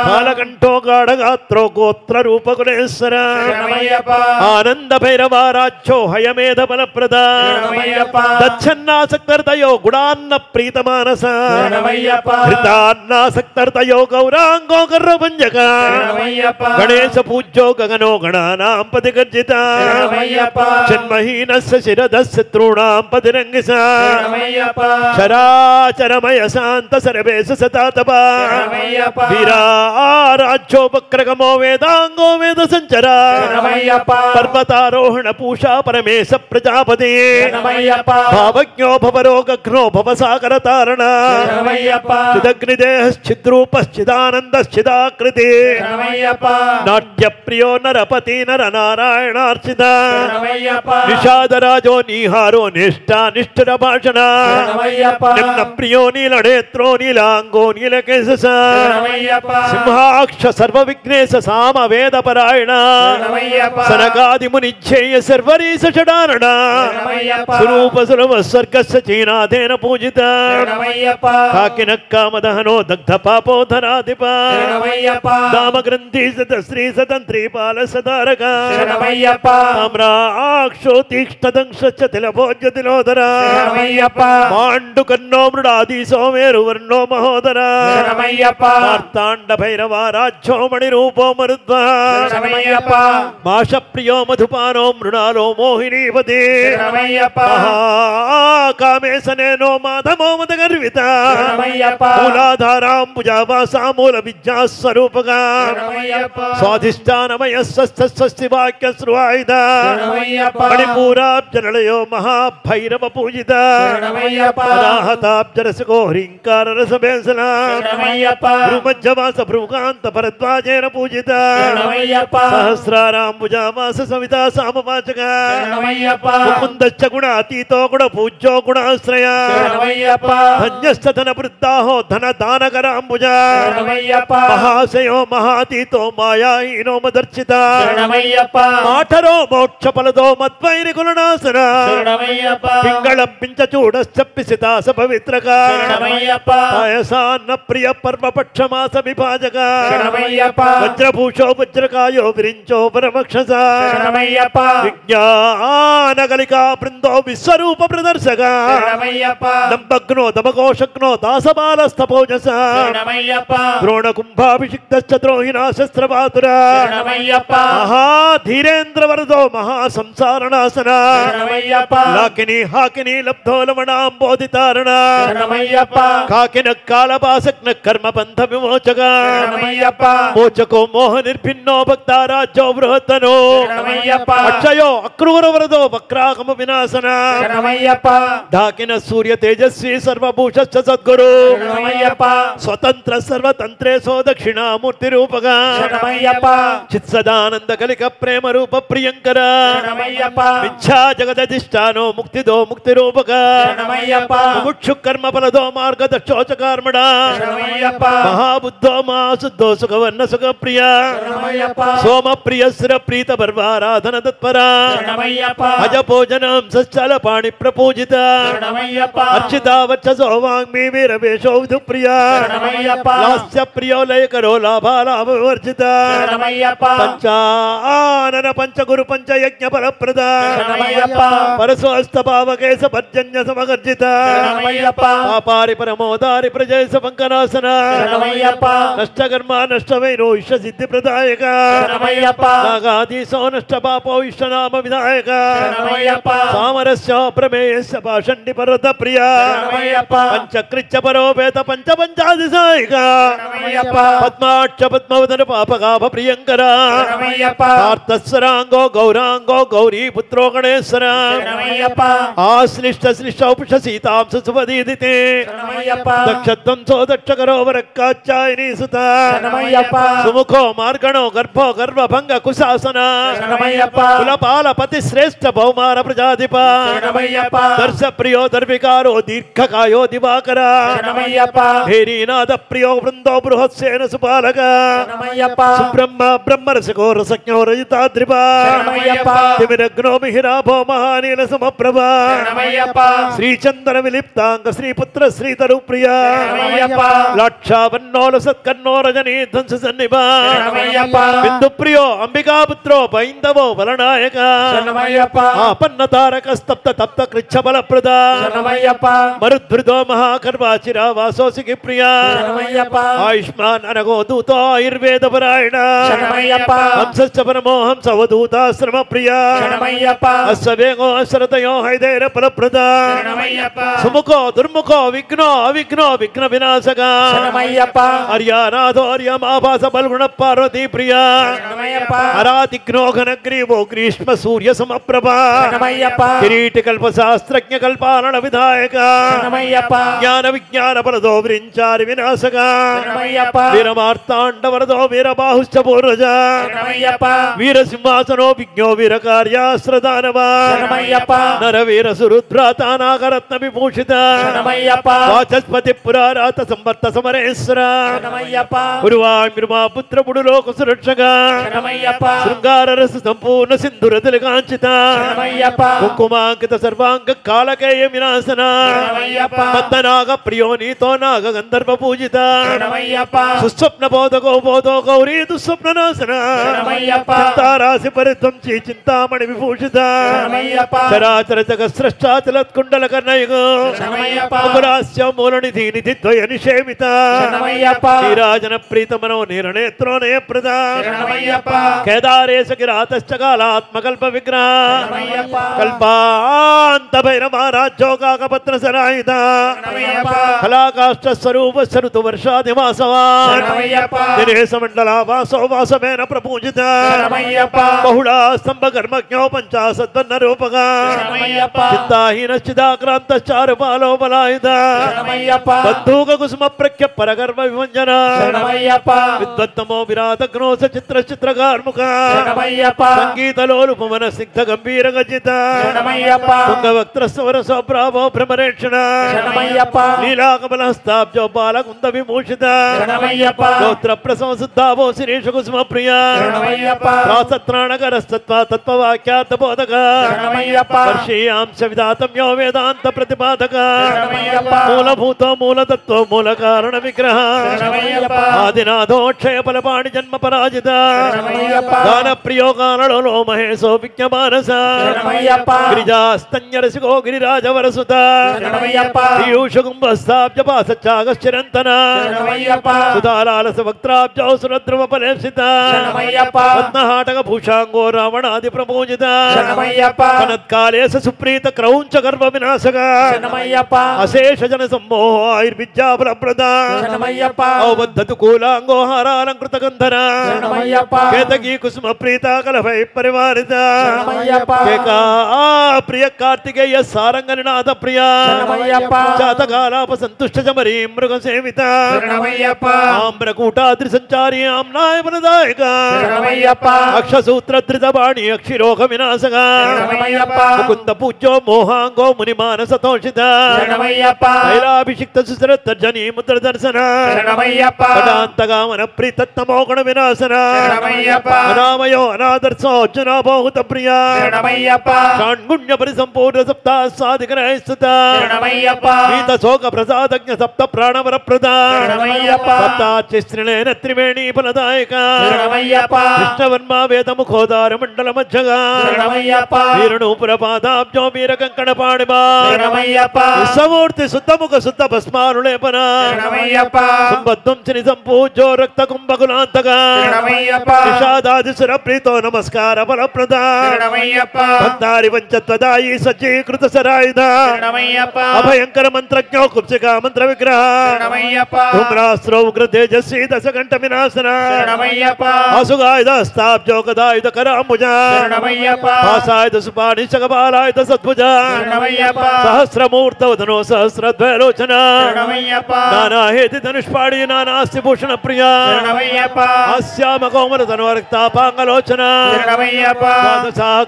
కాలకంఠో గాఢగాత్రో గోత్ర రూపకులేశ్వర ఆనంద భైరవారాధ్యో హయమేధ బలప్రద దచ్చన్నాసక్తర్తయో గుడాన్న ప్రీతమానస హృతాన్నాసక్తర్తయో గౌరాంగో గర్వభంజక గణేశ పూజ్యో గగనో గణానాం పతిగర్జిత జన్మహీనస్య శిరదశత్రుణాం పతిరంగిస చరాచరమయ శాంత సర్వేశ సతాతప వీరారాజ్యోపక్రగమో వేదాంగో వేద సంచర పర్వతారోహణ పూషా పరమేశ ప్రజాపతి భావజ్ఞో భవరోగఘ్నో భవసాగర తారణ చిదగ్నిదేహశ్చిద్రూపశ్చిదానందశ్చిదాకృతి నాట్యప్రియో నరపతి నర నారాయణార్చిత నిషాదరాజో నీహారో నిష్ఠా నిష్ఠుర భాషణ నిమ్న ప్రియో నీలనేత్రో నీలాంగో నీలకేశ సింహాక్ష సర్వ విఘ్నేశ సామ వేద పరాయణ సనకాది మునిచ్ఛేయ సర్వరీశ షడారణ స్వరూప సులభ స్వర్గస్య చీనాథేన పూజిత కాకిన కామదహనో దగ్ధ పాపోధరాధిప దామగ్రంథి సత శ్రీ సతంత్రీ పాల సదారక తామ్రాక్షో తీక్ష్ణదంశ తిలభోజ్య తిలోదర పాండుకన్నో మృడాది సోమేరు వర్ణో మహోదర మార్తాండ భైరవారాజ్యో మణిరూపో మరుద్వ మాష ప్రియో మధుపానో మృణాలో మోహినీపతి కామేశనేనో మాధమో మద గర్విత మూలాధారాంబుజావాసా మూల విద్యాస్వరూపగా స్వాధిష్టానమయ స్వస్తి వాక్య శ్రువాయుధ మణిపూరాబ్జలయో మహాభైరవ పూజిత అనాహతాబ్జరసగో హ్రీంకార రసభేసన భ్రూమధ్యవాస భ్రూకాంత భరద్వాజేన పూజిత సహస్రారాంబుజావాస సవితా సామవాచక ముకుందశ్చ గుణాతీతో గుణ పూజ్యో గుణాశ్రయ ధన్యశ్చ ధన వృద్ధాహో ధన దానకరాంబుజ మహాశయో మహాతీతో మాయాహీనో మదర్చిత మాఠరో మోక్ష ఫలదో మద్వైరి కులనాశన పింగళం పించూడశ్చప్పిసితాస పవిత్రక పాయసాన్న ప్రియ పర్వపక్షమాస విభాజక వజ్రభూషో వజ్రకాయో విరించో పరమక్షస విజ్ఞానగలికా బృందో విశ్వరూప ప్రదర్శక దంభగ్నో దమకోశగ్నో దాసబాలస్థపోజస ద్రోణ కుంభాభిషిక్తశ్చ ద్రోహిణా శస్త్రపాతుర మహాధీరేంద్ర వరదో మహాసంసారణాసన లాకిని హాకిని లబ్ధో లవణాంబోధితారణ కాకిన కాలపాసక్న కర్మ బంధ విమోచక మోచకో మోహ నిర్భిన్నో భక్తారాజ్యో బృహత్తనో అక్షయో అక్రూర వరదో వక్రాగమ వినాశన ఢాకిన సూర్య తేజస్వి సర్వభూషశ్చ సద్గురు స్వతంత్ర సర్వతంత్రేశో దక్షిణామూర్తి రూపగా చిత్సదానంద కలిక ప్రేమ రూప ప్రియంకర మిథ్యా జగదధిష్టానో ముక్తిదో ముక్తి ముక్తి రూపక శరణమయ్యప్ప ముముక్షు కర్మ ఫలదో మార్గదక్షోచకార్మణ శరణమయ్యప్ప మహాబుద్ధో మహాశుద్ధో సుఖవర్ణ సుఖప్రియ శరణమయ్యప్ప సోమప్రియ శ్ర ప్రీత పర్వారాధన తత్పర శరణమయ్యప్ప అజ భోజనం సశ్చల పాణి ప్రపూజిత శరణమయ్యప్ప అర్చితా వచ్చసో వాంగ్మీ వీరవేషౌధు ప్రియ శరణమయ్యప్ప లాస్య ప్రియో లయకరో లాభాలాభ వివర్జిత శరణమయ్యప్ప పంచానన పంచగురు పంచయజ్ఞ ఫలప్రద శరణమయ్యప్ప పరస్వస్త భావకేశ భర్జన్య సమగర్జిత శరణమయ్యప్ప పాపారి పరమోదారి ప్రజయస పంకనాశన శరణమయ్యప్ప నష్టకర్మ నష్టమైనో ఇష్ట సిద్ధి ప్రదాయక శరణమయ్యప్ప నాగాధీశో నష్ట పాపో ఇష్టనామ వినాయక శరణమయ్యప్ప సామరస్య ప్రమేయస్య భాషండి పర్వత ప్రియ శరణమయ్యప్ప పంచకృత్య పరోపేత పంచ పంచాది సాయిక శరణమయ్యప్ప పద్మాక్ష పద్మవదన పాపగాభ ప్రియంకర శరణమయ్యప్ప పార్థస్వరాంగో గౌరాంగో గౌరీ పుత్రో గణేశ్వర శరణమయ్యప్ప ఆశ్లిష్ట శ్లిష్ట ఉపష సీతాంశ సుపదీదితే శరణమయ్యప్ప దక్షత్వం సో దక్షకరో వరక్కాచాయని సుత శరణమయ్యప్ప సుముఖో మార్గణో గర్భో గర్భభంగ కుశాసన శరణమయ్యప్ప కులపాల పతి శ్రేష్ఠ బహుమాన ప్రజాధిప శరణమయ్యప్ప దర్శ ప్రియో దర్వికారో దీర్ఘకాయో దివాకర శరణమయ్యప్ప భేరీనాథ ప్రియో బృందో బృహత్సేన సుపాలక శరణమయ్యప్ప సుబ్రహ్మ బ్రహ్మరసకో రసజ్ఞో రజితాద్రిప శరణమయ్యప్ప తిమిరగ్నో మిహిరాభో మహానీల సమప్రభ శరణమయ్యప్ప శ్రీచందన విలిప్తాంగ శ్రీపుత్ర శ్రీతరు ప్రియ శరణమయ్యప్ప లక్షావన్నోల సత్కన్నో రజనీ ధ్వంస సన్నిభ శరణమయ్యప్ప బిందు ప్రియో అంబికాపుత్రో బైందవో బలనాయక శరణమయ్యప్ప ఆపన్న తారక స్తప్త తప్త కృచ్ఛ బలప్రద శరణమయ్యప్ప మరుద్ధృదో మహాకర్వాచిర వాసోసికి ప్రియ శరణమయ్యప్ప ఆయుష్మాన్ అనగో దూతో ఆయుర్వేద పరాయణ శరణమయ్యప్ప హంసశ్చ పరమో హంసవధూతాశ్రమ ప్రియ శరణమయ్యప్ప అశ్వవేగో అశ్రతయో హైదేర ఫలప్రద శరణమయ్యప్ప సుముఖో దుర్ముఖో విఘ్నో అవిఘ్నో విఘ్న వినాశక శరణమయ్యప్ప హర్యానాథో హర్యమాభాస బల్గుణ పార్వతీ ప్రియ శరణమయ్యప్ప హరాతిఘ్నో ఘనగ్రీవో గ్రీష్మ సూర్య సమప్రభ శరణమయ్యప్ప కిరీటి కల్ప శాస్త్రజ్ఞ కల్పాలన విధాయక శరణమయ్యప్ప జ్ఞాన విజ్ఞాన పరదో విరించారి వినాశక శరణమయ్యప్ప వీరమార్తాండ వరదో వీరబాహుశ్చ పూర్వజ శరణమయ్యప్ప వీరసింహాసనో విజ్ఞో వీర కార్యాశ్రదానవ శరణమయ్యప్ప నరవీర సురుద్రాతానాగరత్న విభూషిత శరణమయ్యప్ప వాచస్పతి పురారాత సంవర్త సమరేశ్వర శరణమయ్యప్ప గురువామిరుమా పుత్రపుడు లోక సురక్షక శరణమయ్యప్ప శృంగార రస సంపూర్ణ సింధుర తిలకాంచిత శరణమయ్యప్ప కుంకుమాంకిత సర్వాంగ కాలకేయ వినాశన శరణమయ్యప్ప మత్తనాగ ప్రియో నీతో నాగ గంధర్వ పూజిత శరణమయ్యప్ప సుస్వప్న బోధకో బోధో గౌరీ దుస్వప్న నాశన శరణమయ్యప్ప చింతారాశి పరిధ్వంసి చింతామణి విభూషిత శరణమయ్యప్ప చరాచర జగ స్రష్టాచలత్కుండల కర్ణయుగో శరణమయ్యప్ప ముగురాస్య మూలనిధి నిధి ద్వయ నిషేమిత శరణమయ్యప్ప నీరాజన ప్రీత మనో నీరణేత్రో నయప్రద శరణమయ్యప్ప కేదారేశ కిరాతశ్చ కాలాత్మకల్ప విగ్రహ శరణమయ్యప్ప కల్పాంత భైరవారాజ్యోగాకపత్ర సరాయుధ శరణమయ్యప్ప కళాకాష్ట స్వరూప సరుతు వర్షాదివాసవాన్ శరణమయ్యప్ప దినేశ మండల వాసో వాసమేన ప్రపూజిత శరణమయ్యప్ప బహుళా స్తంభ కర్మజ్ఞో పంచాసత్వన్న రూపక శరణమయ్యప్ప చిత్తాహీన చిదాక్రాంతారు పాలో బలాయుధ శరణమయ్యప్ప బంధూక కుసుమ ప్రఖ్య పరగర్భ విభంజన శరణమయ్యప్ప విద్వత్తమో విరాతగ్నోస చిత్ర చిత్రకార్ముక శరణమయ్యప్ప సంగీతలోలుపమన సిగ్ధ గంభీర గజిత శరణమయ్యప్ప తుంగవక్త్ర స్వర సోప్రాభో భ్రమరేక్షణ శరణమయ్యప్ప లీలాకమలస్తాబ్జో బాలకుంద విభూషిత శరణమయ్యప్ప గోత్ర ప్రశంసిద్ధావో శిరీష కుసుమ ప్రియ శరణమయ్యప్ప ప్రాసత్రాణకరస్తత్వ తత్వవాక్యార్థ బోధక శరణమయ్యప్ప వర్షీయాంశ విధాతం యో వేదాంత ప్రతిపాదక శరణమయ్యప్ప మూలభూతో మూలతత్వ మూల కారణ విగ్రహ శరణమయ్యప్ప ఆదినాథోక్షయ ఫలపాణి జన్మ పరాజిత శరణమయ్యప్ప గాన ప్రియో గానలో మహేశో విజ్ఞమానస శరణమయ్యప్ప గిరిజాస్తన్యరసిగో గిరిరాజవరసుత శరణమయ్యప్ప పీయూష కుంభస్థాబ్జపాసచ్చాగశ్చిరంతన శరణమయ్యప్ప సుధాలాలస వక్త్రాబ్జౌ సురద్రువ ఫలేప్సిత శరణమయ్యప్ప పద్మహాటక భూషాంగో రావణాది ప్రపూజిత శరణమయ్యప్ప కనత్కాలేశ సుప్రీత క్రౌంచ గర్భ వినాశక శరణమయ్యప్ప అశేష జన సమ్మోహ ఆయుర్విద్యా ఫలప్రద శరణమయ్యప్ప ఔబద్ధతు కూలాంగోహారాలంకృత గంధర శరణమయ్యప్ప కేతకీ కుసుమ ప్రీత కలభై పరివారిత శరణమయ్యప్ప కేకా ప్రియ కార్తికేయ సారంగనినాథ ప్రియ శరణమయ్యప్ప జాతకాలాప సంతుష్ట చమరీ మృగ సేవిత శరణమయ్యప్ప ఆమ్రకూటాద్రి సంచారి ఆమ్నాయ వనదాయక శరణమయ్యప్ప అక్షసూత్ర ధృతబాణి అక్షిరోగ వినాశక శరణమయ్యప్ప ముకుంద పూజ్యో మోహ మోహాంగో ముని మానసతోషిత శరణమయ్యప్ప తైలాభిషిక్త సుసరతర్జనీ ముద్ర దర్శన శరణమయ్యప్ప పదాంతగామన ప్రీతత్తమోగుణ వినాశన శరణమయ్యప్ప అనామయో అనాదర్శో అర్జున బహుత ప్రియ శరణమయ్యప్ప షణ్గుణ్య పరిసంపూర్ణ సప్తా సాధికరహిస్తుత శరణమయ్యప్ప గీత శోక ప్రసాదజ్ఞ సప్త ప్రాణవర ప్రద శరణమయ్యప్ప సప్తాచిస్త్రిలేన త్రివేణీ ఫలదాయక శరణమయ్యప్ప కృష్ణవర్మ వేదముఖోదార మండల మధ్యగా శరణమయ్యప్ప వీరుణూపుర పాదాబ్జో వీర కంకణ పాణిమా శరణమయ్యప్ప విశ్వమూర్తి శుద్ధముఖ శుద్ధ భస్మానులేపన శరణమయ్యప్ప కుంభధ్వంసిని సంపూజ్యో రక్త కుంభకులాంతగా శరణమయ్యప్ప విషాదాదిసుర ప్రీతో నమస్కార ఫలప్రద శరణమయ్యప్ప భక్తారి వంచత్వదాయి సజ్జీకృత సరాయుధ శరణమయ్యప్ప అభయంకర మంత్రజ్ఞో కుప్సికా మంత్ర విగ్రహ శరణమయ్యప్ప ధూమ్రాస్త్రో ఉగ్ర తేజస్వి దశకంఠ వినాశన శరణమయ్యప్ప అసుగాయుధ స్తాబ్జో కదాయుధ కరాంబుజ శరణమయ్యప్ప భాసాయుధ సుపాణి చకపాలాయుధ సద్భుజ శరణమయ్యప్ప సహస్రమూర్తవదనో సహస్రద్వయలోచన శరణమయ్యప్ప నానాహేతి ధనుష్పాడి నానాస్తి భూషణ ప్రియ శరణమయ్యప్ప ఆశ్యామ కోమల ధనువర్క్తాపాంగలోచన శరణమయ్యప్ప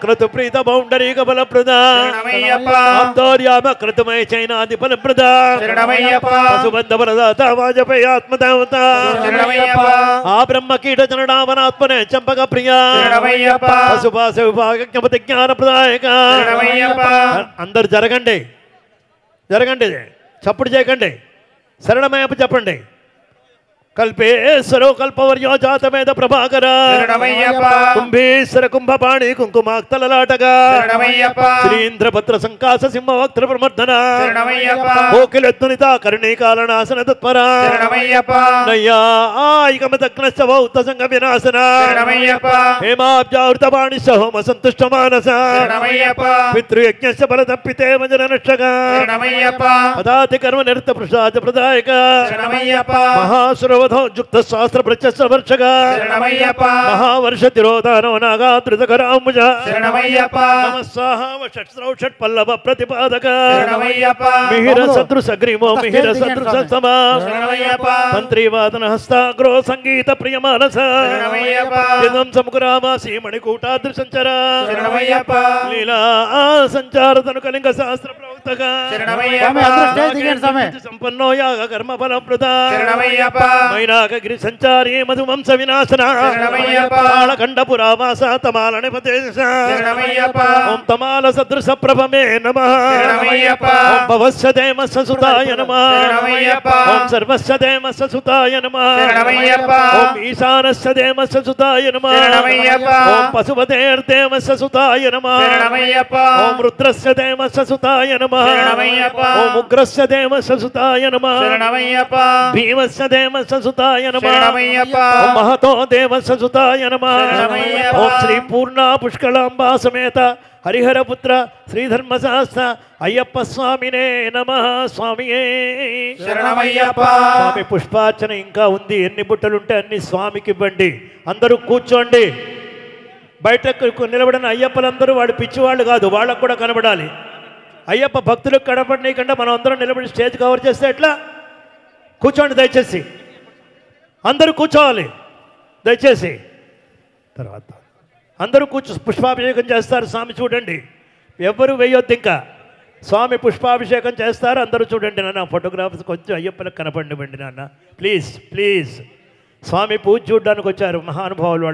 క్రతు ప్రీత బౌండరీక బలప్రద శరణమయ్యప్ప ఆంతర్యామ క్రతుమయ చైనాది ఫలప్రద శరణమయ్యప్ప సుబంధ ప్రదాత వాజపేయ ఆత్మదేవత శరణమయ్యప్ప ఆ బ్రహ్మ కీట జనడావనాత్మనే చంపక ప్రియ శరణమయ్యప్ప పశుపాశ విభాగజ్ఞపతి జ్ఞాన ప్రదాయక శరణమయ్యప్ప అందరు జరగండి జరగండి చప్పుడు చేయకండి శరణమయ్యప్ప చెప్పండి కల్పేశ్వరో కల్పవర్యో జాతమేద ప్రభాకర శరణమయ్యప్ప కుంభేశ్వర కుంభపాణి కుంకుమాక్తలలాటగా శరణమయ్యప్ప శ్రీంద్రభద్ర సంకాస సింహవక్త్ర ప్రమర్దన శరణమయ్యప్ప కోకిలద్దునిత కరుణీకాలనాశన తత్పర శరణమయ్యప్ప నయ్యా ఆయికమదగ్నశ్చ వౌత సంగ వినాశన శరణమయ్యప్ప హేమాబ్జావృత బాణిశ హోమ సంతుష్ట మానస శరణమయ్యప్ప పితృయజ్ఞశ్చ బలదప్పితే మంజననక్షక శరణమయ్యప్ప పదాతి కర్మ నిరత ప్రసాద ప్రదాయక శరణమయ్యప్ప మహాసురవధో జుక్త శాస్త్ర ప్రత్యవర్షక శరణమయ్యప్ప మహావర్ష తిరోధానో నాగాధృతకరాంబుజ శరణమయ్యప్ప నమస్సాహ షట్పల్లవ ప్రతిపాదక శరణమయ్యప్ప మిహిర సదృశ గ్రీమో మిహిర సదృశ సమా శరణమయ్యప్ప మంత్రీవాదన హస్తాగ్రో సంగీత ప్రియ మానస శరణమయ్యప్ప యదం సమకురామాసి మణికూటాద్రి సంచర శరణమయ్యప్ప లీలా సంచార తనుకలింగ శాస్త్ర ప్రవక్తక శరణమయ్యప్ప సంపన్నో యాగ కర్మ ఫలప్రద శరణమయ్యప్ప మైనాకగిరి సంచారీ మధువంశ వినాశన శరణమయ్యప్ప కాళఖండ పురావాస తమాల నిపదేశ శరణమయ్యప్ప ఓం తమాల సదృశ ప్రభమే నమః శరణమయ్యప్ప ఓం భవస్య దేమస్య సుతాయ నమః శరణమయ్యప్ప ఓం సర్వస్య దేమస్య సుతాయ నమః శరణమయ్యప్ప ఓం ఈశానస్య దేమస్య సుతాయ నమః శరణమయ్యప్ప ఓం పశుపతేర్దేమస్య సుతాయ నమః శరణమయ్యప్ప ఓం రుద్రస్య దేమస్య సుతాయ నమః శరణమయ్యప్ప ఓం ఉగ్రస్య దేమస్య సుతాయ నమః శరణమయ్యప్ప భీమస్య దేమస్య సుతాయ నమః శరణమయ్యప్ప ఓం మహతో దేవస్య సుతాయ నమః శరణమయ్యప్ప ఓం శ్రీ పూర్ణా పుష్కళాంబా సమేత హరిహరపుత్ర శ్రీధర్మశాస్త్ర అయ్యప్ప స్వామినే నమః స్వామియే శరణమయ్యప్ప స్వామి పుష్పార్చన ఇంకా ఉంది ఎన్ని బుట్టలుంటే అన్ని స్వామికి ఇవ్వండి అందరూ కూర్చోండి బయటకు నిలబడిన అయ్యప్పలందరూ వాడు పిచ్చివాళ్ళు కాదు వాళ్ళకు కూడా కనబడాలి అయ్యప్ప భక్తులకు కనబడనీయకుండా మనం అందరం నిలబడి స్టేజ్ కవర్ చేస్తే ఎట్లా కూర్చోండి దయచేసి అందరూ కూర్చోవాలి దయచేసి తర్వాత అందరూ పుష్పాభిషేకం చేస్తారు స్వామి చూడండి ఎవ్వరూ వేయొద్దు ఇంకా స్వామి పుష్పాభిషేకం చేస్తారు అందరూ చూడండి నాన్న ఫోటోగ్రాఫర్స్ కొంచెం అయ్యప్పలకు కనపడివ్వండి నాన్న ప్లీజ్ ప్లీజ్ స్వామి పూజ చూడడానికి వచ్చారు మహానుభావులు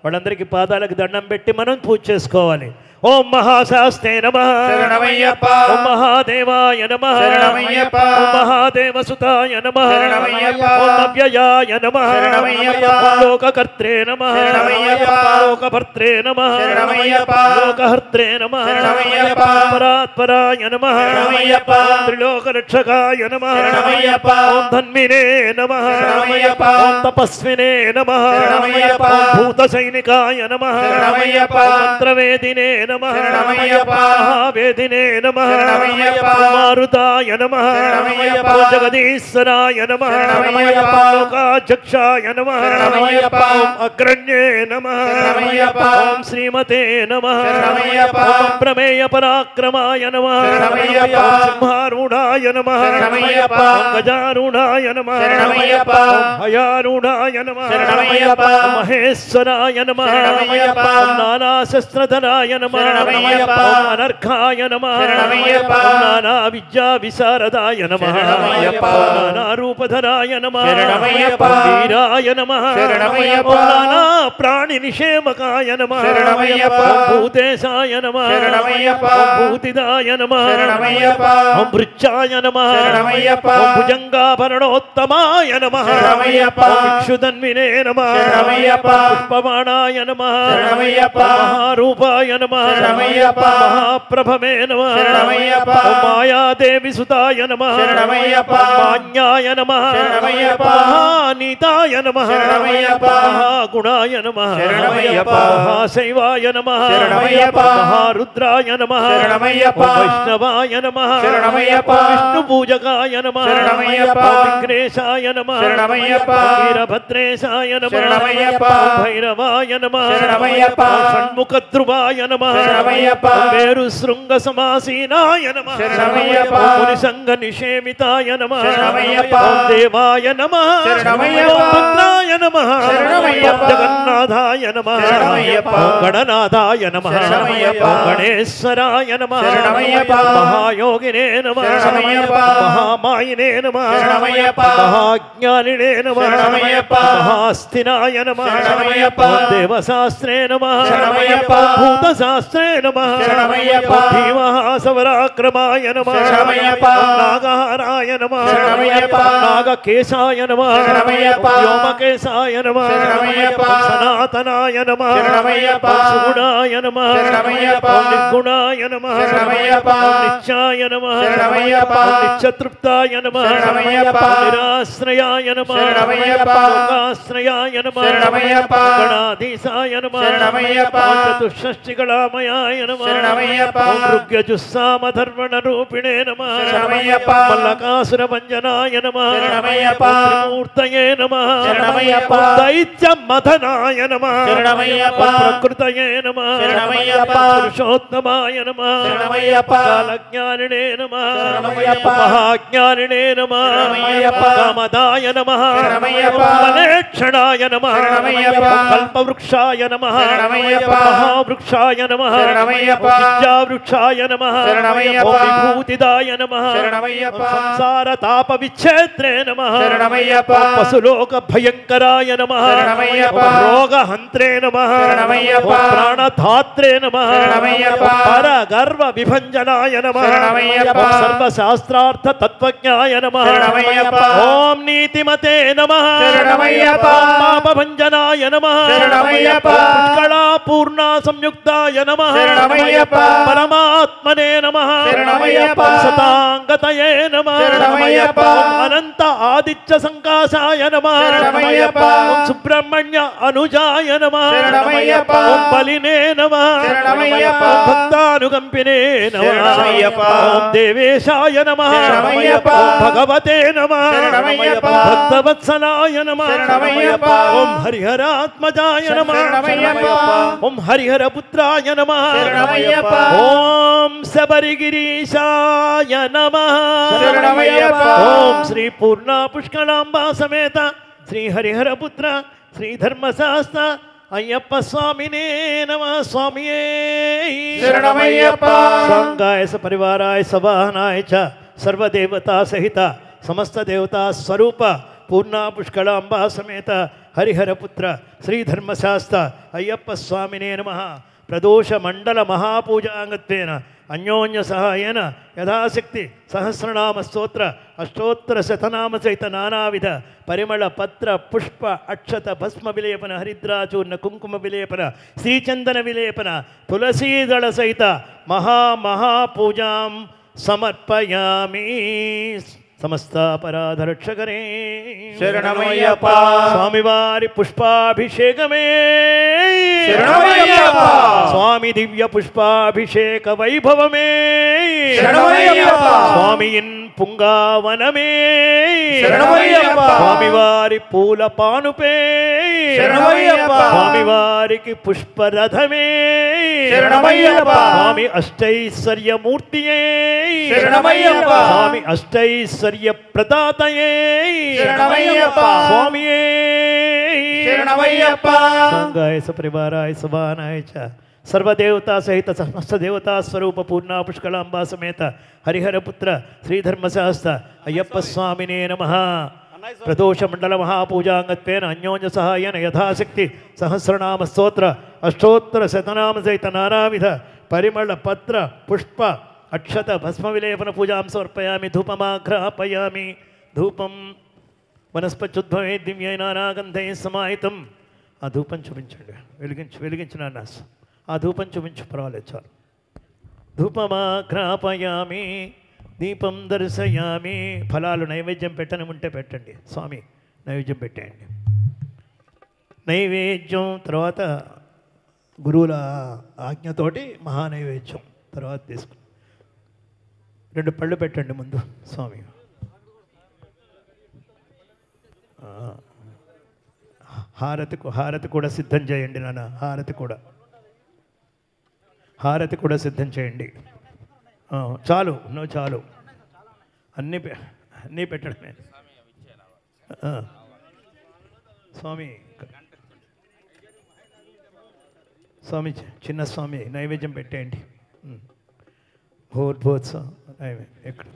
వాళ్ళందరికీ పాదాలకు దండం పెట్టి మనం పూజ చేసుకోవాలి ఓం మహాశాస్తే నమః శరణమయ్యప్ప ఓం మహాదేవాయ నమః శరణమయ్యప్ప ఓం మహాదేవసుతాయ నమః శరణమయ్యప్ప ఓం అవ్యయాయ నమః శరణమయ్యప్ప ఓం లోకకర్త్రే నమః శరణమయ్యప్ప లోకభర్త్రే నమః శరణమయ్యప్ప లోకహర్త్రే నమః శరణమయ్యప్ప పరాత్పరాయ నమః శరణమయ్యప్ప త్రిలోకరక్షకాయ నమః శరణమయ్యప్ప ఓం ధన్వినే నమః శరణమయ్యప్ప ఓం తపస్వినే నమః శరణమయ్యప్ప ఓం భూత సైనికాయ నమః శరణమయ్యప్ప ఓం మంత్రవేదినే నమః శరణమయ్యప్ప మహావేదినే నమః శరణమయ్యప్ప మారుతాయ నమః శరణమయ్యప్ప జగదీశ్వరాయ నమః శరణమయ్యప్ప లోకాధ్యక్షాయ నమః శరణమయ్యప్ప ఓం అగ్రణ్యే నమః శరణమయ్యప్ప ఓం శ్రీమతే నమః శరణమయ్యప్ప ఓం ప్రమేయ పరాక్రమాయ నమః శరణమయ్యప్ప ఓం సింహారూఢాయ నమః శరణమయ్యప్ప ఓం గజారూఢాయ నమః శరణమయ్యప్ప ఓం భయారూఢాయ నమః శరణమయ్యప్ప ఓం మహేశ్వరాయ నమః శరణమయ్యప్ప ఓం నానాశస్త్రధరాయ నమః శరణమయ్యప్ప. ఓం అనర్ఘాయ నమః శరణమయ్యప్ప. ఓం నానా విద్యా విశారదాయ నమః శరణమయ్యప్ప. ఓం నానా రూపధరాయ నమః శరణమయ్యప్ప. ఓం వీరాయ నమః శరణమయ్యప్ప. ఓం నానా ప్రాణి నిషేమకాయ నమః శరణమయ్యప్ప. ఓం భూతేశాయ నమః శరణమయ్యప్ప. ఓం భూతిదాయ నమః శరణమయ్యప్ప. ఓం వృచ్ఛాయ నమః శరణమయ్యప్ప. ఓం భుజంగాభరణోత్తమాయ నమః శరణమయ్యప్ప. ఓం ఇక్షుధన్వినే నమః శరణమయ్యప్ప. పుష్పబాణాయ నమః శరణమయ్యప్ప. మహారూపాయ నమః శరణమయ్యప్ప. మహాప్రభమే నమః శరణమయ్యప్ప. ఓం మాయాదేవి సుతాయ నమః శరణమయ్యప్ప. ఓం మాన్యాయ నమః శరణమయ్యప్ప. మహానీతాయ నమః శరణమయ్యప్ప. మహాగుణాయ నమః శరణమయ్యప్ప. మహాశైవాయ నమః శరణమయ్యప్ప. మహారుద్రాయ నమః శరణమయ్యప్ప. ఓం వైష్ణవాయ నమః శరణమయ్యప్ప. ఓం విష్ణుపూజకాయ నమః శరణమయ్యప్ప. ఓం విఘ్నేశాయ నమః శరణమయ్యప్ప. ఓం వీరభద్రేశాయ నమః శరణమయ్యప్ప. ఓం భైరవాయ నమః శరణమయ్యప్ప. ఓం షణ్ముఖధ్రువాయ నమః శరణమయ్యప్ప. ఓం మేరు శృంగ సమాసీనాయ నమః శరణమయ్యప్ప. ఓం మునిసంగ నిషేమితాయ నమః శరణమయ్యప్ప. ఓం దేవాయ నమః శరణమయ్యప్ప. ఓం భద్రాయ నమః శరణమయ్యప్ప. ఓం జగన్నాథాయ నమః శరణమయ్యప్ప. ఓం గణనాథాయ నమః శరణమయ్యప్ప. ఓం గణేశ్వరాయ నమః శరణమయ్యప్ప. మహాయోగినే నమః శరణమయ్యప్ప. మహామాయినే నమః శరణమయ్యప్ప. మహాజ్ఞానినే నమః శరణమయ్యప్ప. మహాస్థినాయ నమః శరణమయ్యప్ప. ఓం దేవశాస్త్రే నమః శరణమయ్యప్ప. భూతశాస్త్రే నమః శరణమయ్యప్ప. భీమహాసవరాక్రమాయ నమః శరణమయ్యప్ప. ఓం నాగహారాయ నమః శరణమయ్యప్ప. ఓం నాగకేశాయ నమః శరణమయ్యప్ప. వ్యోమకేశాయ నమః శరణమయ్యప్ప. ఓం సనాతనాయ నమః శరణమయ్యప్ప. ఓం సుగుణాయ నమః శరణమయ్యప్ప. ఓం నిర్గుణాయ నమః శరణమయ్యప్ప. ఓం నిత్యాయ నమః శరణమయ్యప్ప. ఓం నిత్యతృప్తాయ నమః శరణమయ్యప్ప. ఓం నిరాశ్రయాయ నమః శరణమయ్యప్ప. లోకాశ్రయాయ నమః శరణమయ్యప్ప. గణాధీశాయ నమః శరణమయ్యప్ప. ఓం చతుషష్టికళామయాయ నమః శరణమయ్యప్ప. ఓం ఋగ్యజుస్సామధర్వణ రూపిణే నమః శరణమయ్యప్ప. మల్లకాసుర భంజనాయ నమః శరణమయ్యప్ప. ఓం త్రిమూర్తయే నమః శరణమయ్యప్ప. ఓం దైత్య మథనాయ నమః శరణమయ్యప్ప. ఓం ప్రకృతయే నమః శరణమయ్యప్ప. పురుషోత్తమాయ నమః శరణమయ్యప్ప. కాలజ్ఞానినే నమః శరణమయ్యప్ప. మహాజ్ఞానినే నమః శరణమయ్యప్ప. కామదాయ నమః శరణమయ్యప్ప. ఫలేక్షణాయ నమః శరణమయ్యప్ప. కల్పవృక్షాయ నమః శరణమయ్యప్ప. మహావృక్షాయ నమః శరణమయ్యప్ప. విద్యావృక్షాయ నమః శరణమయ్యప్ప. ఓం విభూతిదాయ నమః శరణమయ్యప్ప. ఓం సంసార తాప విచ్ఛేత్రే నమః శరణమయ్యప్ప. ఓం పశులోక భయంకరాయ నమః శరణమయ్యప్ప. ఓం రోగహంత్రే నమః శరణమయ్యప్ప. ఓం ప్రాణధాత్రే నమః శరణమయ్యప్ప. ఓం పరగర్వ విభంజనాయ నమః శరణమయ్యప్ప. ఓం సర్వశాస్త్రార్థ తత్వజ్ఞాయ నమః శరణమయ్యప్ప. ఓం నీతిమతే నమః శరణమయ్యప్ప. ఓం పాపభంజనాయ నమః శరణమయ్యప్ప. పుష్కళా పూర్ణ సంయుక్తాయ నమః శరణమయ్యప్ప. పరమాత్మనే నమః శరణమయ్యప్ప. సతాంగతయే నమః శరణమయ్యప్ప. ఓం అనంత ఆదిత్య సంకాశాయ నమః శరణమయ్యప్ప. ఓం సుబ్రహ్మణ్య అనుజాయ నమః శరణమయ్యప్ప. ఓం బలినే నమః శరణమయ్యప్ప. ఓం భక్తానుకంపినే నమః శరణమయ్యప్ప. ఓం దేవేశాయ నమః శరణమయ్యప్ప. ఓం భగవతే నమః శరణమయ్యప్ప. భక్తవత్సలాయ నమః శరణమయ్యప్ప. ఓం హరిహరాత్మజాయ నమః శరణమయ్యప్ప. ఓం హరిహరపుత్రాయ నమః శరణమయ్యప్ప. ఓం శబరిగిరీశాయ నమః శరణమయ్యప్ప. ఓం శ్రీ పూర్ణ పుష్కళాంబా సమేత శ్రీ హరిహరపుత్ర శ్రీ ధర్మశాస్త్ర అయ్యప్ప స్వామినే నమః స్వామియే శరణమయ్యప్ప. సాంగాయ సపరివారాయ సవాహనాయ చ సర్వదేవతా సహిత సమస్త దేవతా స్వరూప పూర్ణ పుష్కళాంబా సమేత హరిహరపుత్ర శ్రీధర్మశాస్త్ర అయ్యప్ప స్వామినే నమః ప్రదోష మండల మహాపూజాంగత్వేన అన్యోన్య సహాయేన యథాశక్తి సహస్రనామ స్తోత్ర అష్టోత్తర శతనామ సహిత నానావిధ పరిమళ పత్ర పుష్ప అక్షత భస్మ విలేపన హరిద్రాచూర్ణ కుంకుమ విలేపన శ్రీచందన విలేపన తులసీదళ సహిత మహాపూజాం సమర్పయామి సమస్తాపరాధరక్షకరే శరణమయ్యప్ప. స్వామివారి పుష్పాభిషేకమే శరణమయ్యప్ప. స్వామి దివ్య పుష్పాభిషేక వైభవమే శరణమయ్యప్ప. స్వామియిన్ పుంగావనమే శరణమయ్యప్ప. స్వామివారి పూల పానుపే శరణమయ్యప్ప. స్వామివారికి పుష్పరథమే శరణమయ్యప్ప. స్వామి అష్టైశ్వర్యమూర్తియే శరణమయ్యప్ప. స్వామి అష్టైశ్వర్య ప్రదాతయే శరణమయ్యప్ప. స్వామియే శరణమయ్యప్ప. సంగాయ సపరివారాయ సవానాయ చ సర్వదేవతా సహిత సమస్త దేవతా స్వరూప పూర్ణ పుష్కళాంబా సమేత హరిహరపుత్ర శ్రీధర్మశాస్త్ర అయ్యప్ప స్వామినే నమః. ప్రదోష మండల మహాపూజాంగత్వేన అన్యోన్య సహాయన యథాశక్తి సహస్రనామ స్తోత్ర అష్టోత్తర శతనామ సహిత నానావిధ పరిమళ పత్ర పుష్ప అక్షత భస్మ విలేపన పూజాం సమర్పయామి. ధూపమాఘ్రాపయామి. ధూపం వనస్పత్యుద్భవే దివ్యై నానాగంధై సమాహితం. ఆ ధూపం చూపించండి. వెలిగించిన నాన్న ఆ ధూపం చూపించు, పర్వాలేదు చాలు. ధూపమాఘ్రాపయామి. దీపం దర్శయామి. ఫలాలు నైవేద్యం పెట్టని ఉంటే పెట్టండి. స్వామి నైవేద్యం పెట్టేయండి. నైవేద్యం తర్వాత గురువుల ఆజ్ఞతోటి మహానైవేద్యం తర్వాత తీసుకుని 2 పళ్ళు పెట్టండి ముందు స్వామి. హారతి కూడా సిద్ధం చేయండి నాన్న. హారతి కూడా సిద్ధం చేయండి. చాలు చాలు అన్నీ పెట్టడమే. స్వామి చిన్న స్వామి నైవేద్యం పెట్టేయండి. భోత్సవం ఎక్కడ